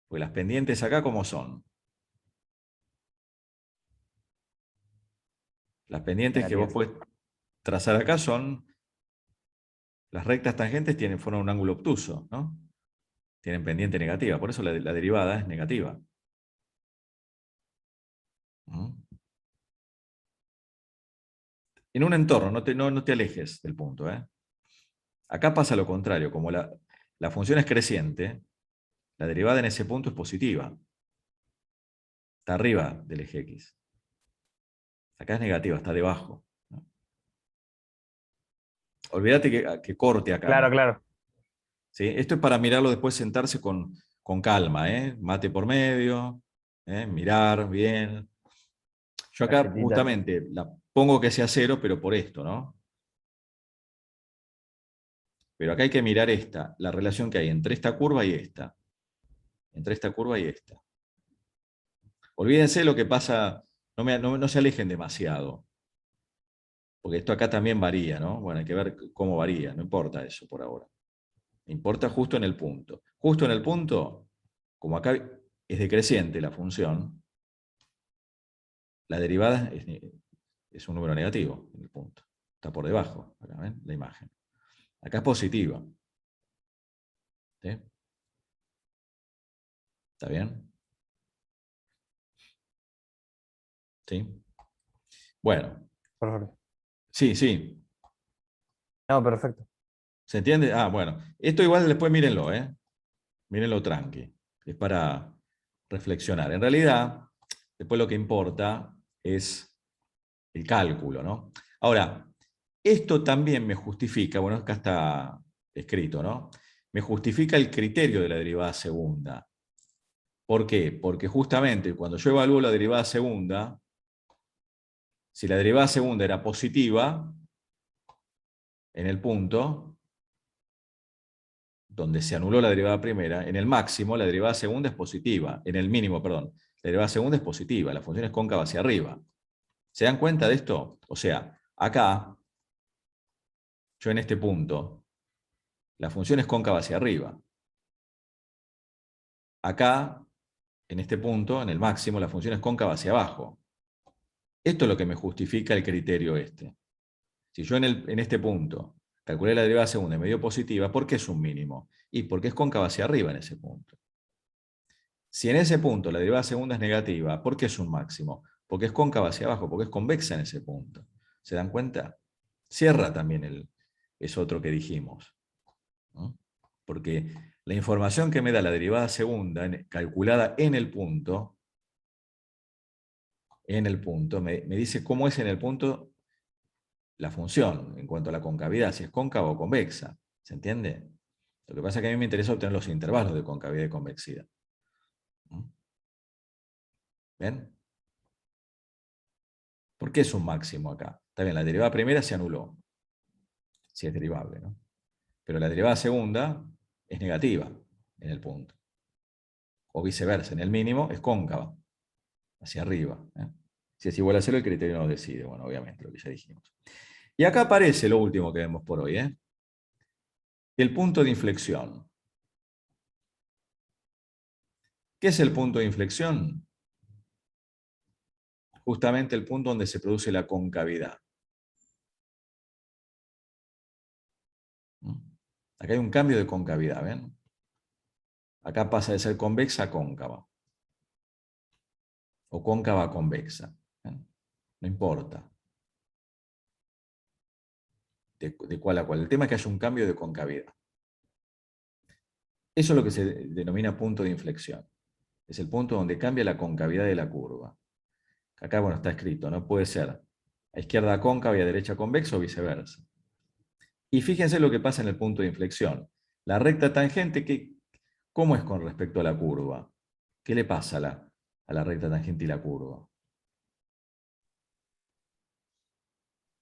A: Porque las pendientes acá, ¿cómo son? Las pendientes que vos
C: Negativas.
A: podés trazar acá son, las rectas tangentes forman un ángulo obtuso, ¿no? Tienen pendiente negativa, por eso la derivada es negativa. ¿Mm? En un entorno, no te alejes del punto. Acá pasa lo contrario, como la función es creciente, la derivada en ese punto es positiva. Está arriba del eje X. Acá es negativa, está debajo. ¿No? Olvídate que corte acá.
C: Claro,
A: ¿No?
C: claro.
A: ¿Sí? Esto es para mirarlo después, sentarse con calma. Mate por medio, mirar bien. Yo acá
C: Galletitas.
A: justamente la pongo que sea cero, pero por esto, ¿no? Pero acá hay que mirar la relación que hay entre esta curva y esta. Entre esta curva y esta. Olvídense lo que pasa, no se alejen demasiado. Porque esto acá también varía, ¿no? Bueno, hay que ver cómo varía, no importa eso por ahora. Importa justo en el punto. Justo en el punto, como acá es decreciente la función, la derivada es un número negativo en el punto. Está por debajo, acá ven la imagen. Acá es positiva. ¿Sí? ¿Está bien? ¿Sí? Bueno,
C: Perfecto.
A: sí, sí.
C: No, perfecto.
A: ¿Se entiende? Ah, bueno. Esto igual después mírenlo, ¿eh? Mírenlo tranqui. Es para reflexionar. En realidad, después lo que importa es el cálculo, ¿no? Ahora, esto también me justifica, bueno, acá está escrito, ¿no? Me justifica el criterio de la derivada segunda. ¿Por qué? Porque justamente cuando yo evalúo la derivada segunda, si la derivada segunda era positiva, en el punto donde se anuló la derivada primera, en el máximo la derivada segunda es positiva, en el mínimo, perdón, la derivada segunda es positiva, la función es cóncava hacia arriba. ¿Se dan cuenta de esto? O sea, acá, yo en este punto, la función es cóncava hacia arriba. Acá, en este punto, en el máximo, la función es cóncava hacia abajo. Esto es lo que me justifica el criterio este. Si yo en este punto calculé la derivada segunda y me dio positiva, ¿por qué es un mínimo? Y porque es cóncava hacia arriba en ese punto. Si en ese punto la derivada segunda es negativa, ¿por qué es un máximo? Porque es cóncava hacia abajo, porque es convexa en ese punto. ¿Se dan cuenta? Cierra también es otro que dijimos, ¿no? Porque la información que me da la derivada segunda, calculada en el punto, me dice cómo es en el punto la función en cuanto a la concavidad, si es cóncava o convexa. ¿Se entiende? Lo que pasa es que a mí me interesa obtener los intervalos de concavidad y convexidad. ¿Ven? ¿Por qué es un máximo acá? Está bien, la derivada primera se anuló, si es derivable, ¿no? Pero la derivada segunda es negativa en el punto. O viceversa, en el mínimo es cóncava, hacia arriba. Si es igual a cero, el criterio no decide, bueno, obviamente, lo que ya dijimos. Y acá aparece lo último que vemos por hoy, el punto de inflexión. ¿Qué es el punto de inflexión? Justamente el punto donde se produce la concavidad. Acá hay un cambio de concavidad, ¿ven? Acá pasa de ser convexa a cóncava. O cóncava a convexa. ¿Ven? No importa. De cuál a cuál. El tema es que haya un cambio de concavidad. Eso es lo que se denomina punto de inflexión. Es el punto donde cambia la concavidad de la curva. Acá, bueno, está escrito, ¿no? Puede ser a izquierda cóncava y a derecha convexa o viceversa. Y fíjense lo que pasa en el punto de inflexión. La recta tangente, ¿cómo es con respecto a la curva? ¿Qué le pasa a la recta tangente y la curva?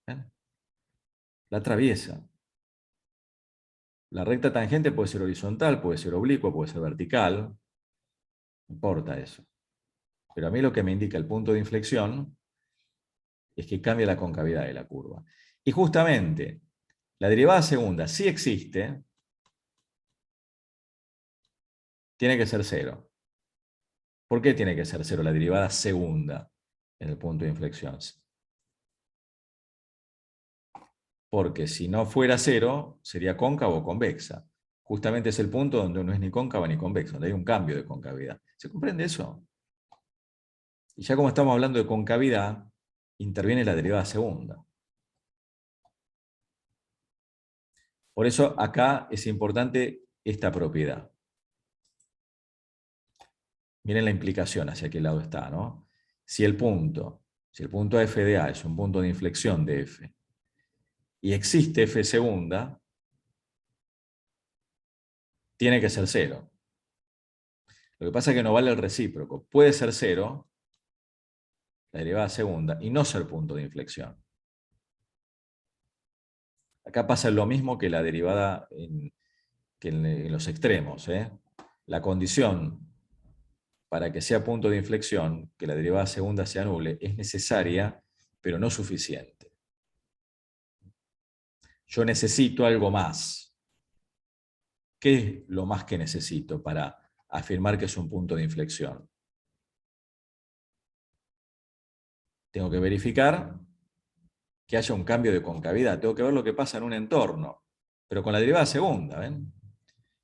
A: ¿Ven? La atraviesa. La recta tangente puede ser horizontal, puede ser oblicua, puede ser vertical. No importa eso. Pero a mí lo que me indica el punto de inflexión es que cambia la concavidad de la curva. Y justamente, la derivada segunda, si existe, tiene que ser cero. ¿Por qué tiene que ser cero la derivada segunda en el punto de inflexión? Porque si no fuera cero, sería cóncava o convexa. Justamente es el punto donde no es ni cóncava ni convexa, donde hay un cambio de concavidad. ¿Se comprende eso? Y ya como estamos hablando de concavidad, interviene la derivada segunda. Por eso acá es importante esta propiedad. Miren la implicación hacia qué lado está, ¿no? Si el punto f de A es un punto de inflexión de f, y existe f segunda, tiene que ser cero. Lo que pasa es que no vale el recíproco. Puede ser cero, la derivada segunda, y no ser punto de inflexión. Acá pasa lo mismo que la derivada que en los extremos. La condición para que sea punto de inflexión, que la derivada segunda se anule, es necesaria, pero no suficiente. Yo necesito algo más. ¿Qué es lo más que necesito para afirmar que es un punto de inflexión? Tengo que verificar que haya un cambio de concavidad. Tengo que ver lo que pasa en un entorno, pero con la derivada segunda. ¿Ven?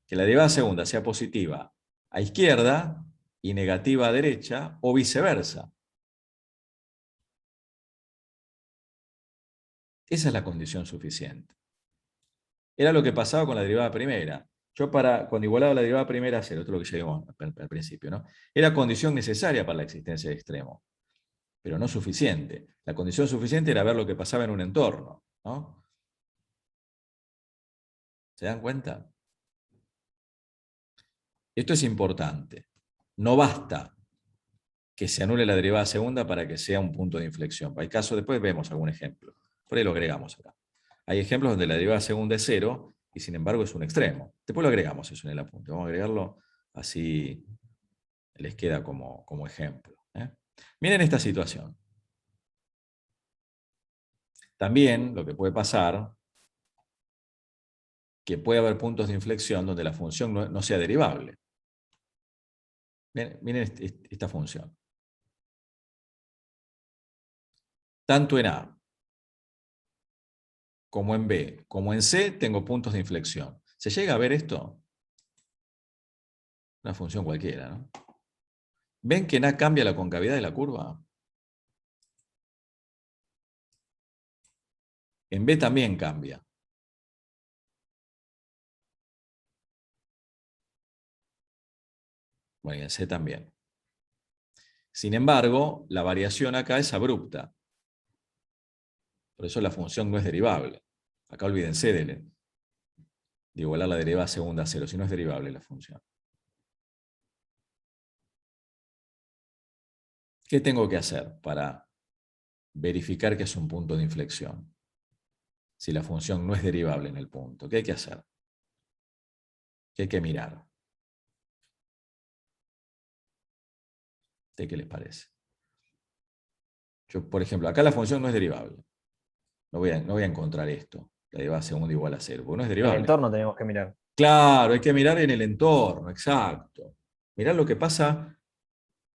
A: Que la derivada segunda sea positiva a izquierda y negativa a derecha, o viceversa. Esa es la condición suficiente. Era lo que pasaba con la derivada primera. Yo cuando igualaba la derivada primera a cero, esto es lo que llegamos al principio, ¿no? Era condición necesaria para la existencia de extremo, pero no suficiente. La condición suficiente era ver lo que pasaba en un entorno, ¿no? ¿Se dan cuenta? Esto es importante. No basta que se anule la derivada segunda para que sea un punto de inflexión. Hay casos, después vemos algún ejemplo. Por ahí lo agregamos acá. Hay ejemplos donde la derivada segunda es cero y sin embargo es un extremo. Después lo agregamos eso en el apunte. Vamos a agregarlo así les queda como ejemplo. Miren esta situación. También lo que puede pasar, que puede haber puntos de inflexión donde la función no sea derivable. Miren esta función. Tanto en A como en B, como en C, tengo puntos de inflexión. ¿Se llega a ver esto? Una función cualquiera, ¿no? ¿Ven que en A cambia la concavidad de la curva? En B también cambia. Bueno, y en C también. Sin embargo, la variación acá es abrupta. Por eso la función no es derivable. Acá olvídense de igualar la derivada segunda a cero, si no es derivable la función. ¿Qué tengo que hacer para verificar que es un punto de inflexión? Si la función no es derivable en el punto, ¿qué hay que hacer? ¿Qué hay que mirar? ¿Qué les parece? Yo, por ejemplo, acá la función no es derivable. No voy a encontrar esto. La derivada segunda igual a cero, porque no es
C: El
A: derivable.
C: entorno tenemos que mirar.
A: Claro, hay que mirar en el entorno, exacto. Mirar lo que pasa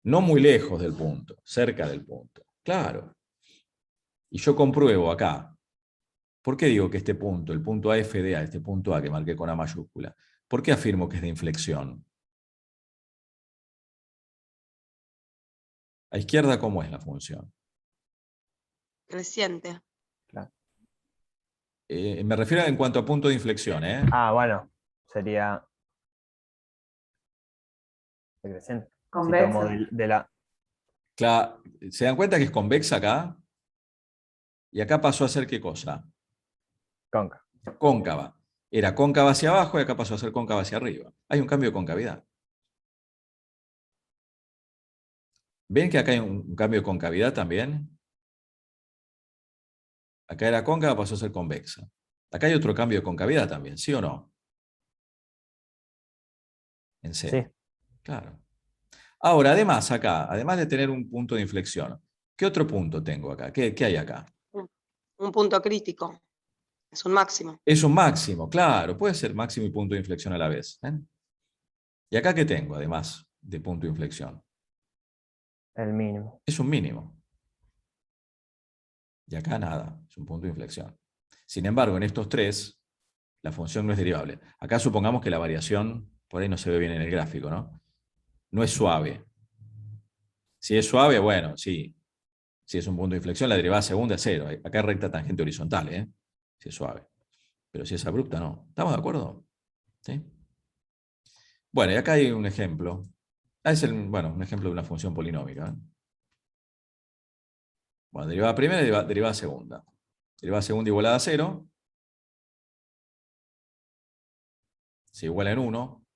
A: no muy lejos del punto, cerca del punto. Claro. Y yo compruebo acá. ¿Por qué digo que este punto, el punto AF de A, este punto A que marqué con A mayúscula, ¿por qué afirmo que es de inflexión? A izquierda, ¿cómo es la función?
B: Creciente.
A: Me refiero en cuanto a punto de inflexión, ¿eh?
C: Ah, bueno, sería decreciente. Si
D: Convexa.
C: tomo de la...
A: Claro, ¿se dan cuenta que es convexa acá? Y acá pasó a ser ¿qué cosa?
C: Conca.
A: Cóncava. Era cóncava hacia abajo y acá pasó a ser cóncava hacia arriba. Hay un cambio de concavidad. ¿Ven que acá hay un cambio de concavidad también? Acá era cóncava, pasó a ser convexa. Acá hay otro cambio de concavidad también, ¿sí o no? En C.
C: Sí.
A: Claro. Ahora, además acá, además de tener un punto de inflexión, ¿qué otro punto tengo acá? ¿Qué hay acá?
B: Un punto crítico. Es un máximo.
A: Es un máximo, claro. Puede ser máximo y punto de inflexión a la vez. ¿Y acá qué tengo, además de punto de inflexión?
C: El mínimo.
A: Es un mínimo. Y acá nada, es un punto de inflexión. Sin embargo, en estos tres, la función no es derivable. Acá supongamos que la variación, por ahí no se ve bien en el gráfico, ¿no? No es suave. Si es suave, bueno, sí. Si es un punto de inflexión, la derivada segunda es cero. Acá es recta tangente horizontal, ¿eh? Si es suave. Pero si es abrupta, no. ¿Estamos de acuerdo? ¿Sí? Bueno, y acá hay un ejemplo. Es un ejemplo de una función polinómica. Bueno, derivada primera y derivada segunda. Derivada segunda igualada a cero. Se iguala en 1.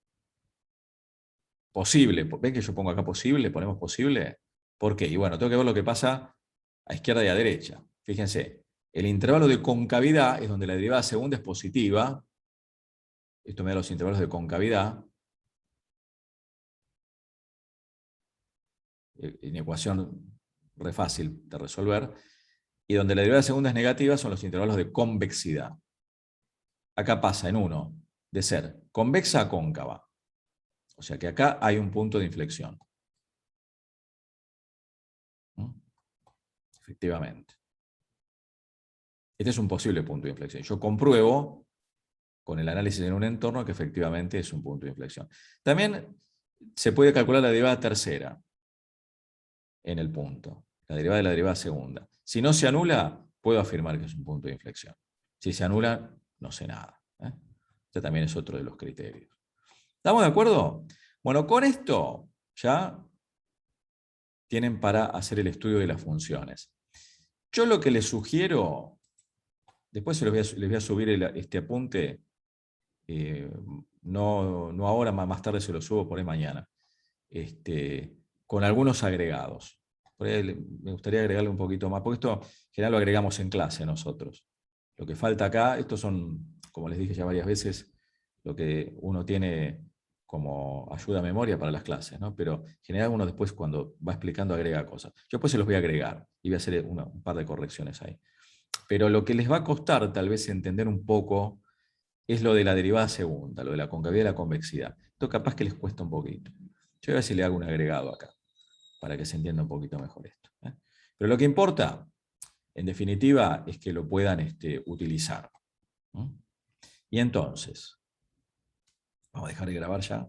A: Posible. ¿Ven que yo pongo acá posible? Ponemos posible. ¿Por qué? Y bueno, tengo que ver lo que pasa a izquierda y a derecha. Fíjense. El intervalo de concavidad es donde la derivada segunda es positiva. Esto me da los intervalos de concavidad. En ecuación re fácil de resolver. Y donde la derivada segunda es negativa son los intervalos de convexidad. Acá pasa en uno de ser convexa a cóncava. O sea que acá hay un punto de inflexión. Efectivamente. Este es un posible punto de inflexión. Yo compruebo con el análisis en un entorno que efectivamente es un punto de inflexión. También se puede calcular la derivada tercera en el punto, la derivada de la derivada segunda. Si no se anula, puedo afirmar que es un punto de inflexión. Si se anula, no sé nada. Este también es otro de los criterios. ¿Estamos de acuerdo? Bueno, con esto ya tienen para hacer el estudio de las funciones. Yo lo que les sugiero, después les voy a subir este apunte, no ahora, más tarde se lo subo por ahí mañana, con algunos agregados. Por ahí me gustaría agregarle un poquito más, porque esto en general lo agregamos en clase nosotros. Lo que falta acá, estos son, como les dije ya varias veces, lo que uno tiene como ayuda a memoria para las clases, ¿no? Pero en general uno después cuando va explicando agrega cosas. Yo después se los voy a agregar y voy a hacer un par de correcciones ahí. Pero lo que les va a costar tal vez entender un poco es lo de la derivada segunda, lo de la concavidad y la convexidad. Esto capaz que les cuesta un poquito. Yo voy a ver si le hago un agregado acá, para que se entienda un poquito mejor esto. Pero lo que importa, en definitiva, es que lo puedan utilizar. Y entonces, vamos a dejar de grabar ya.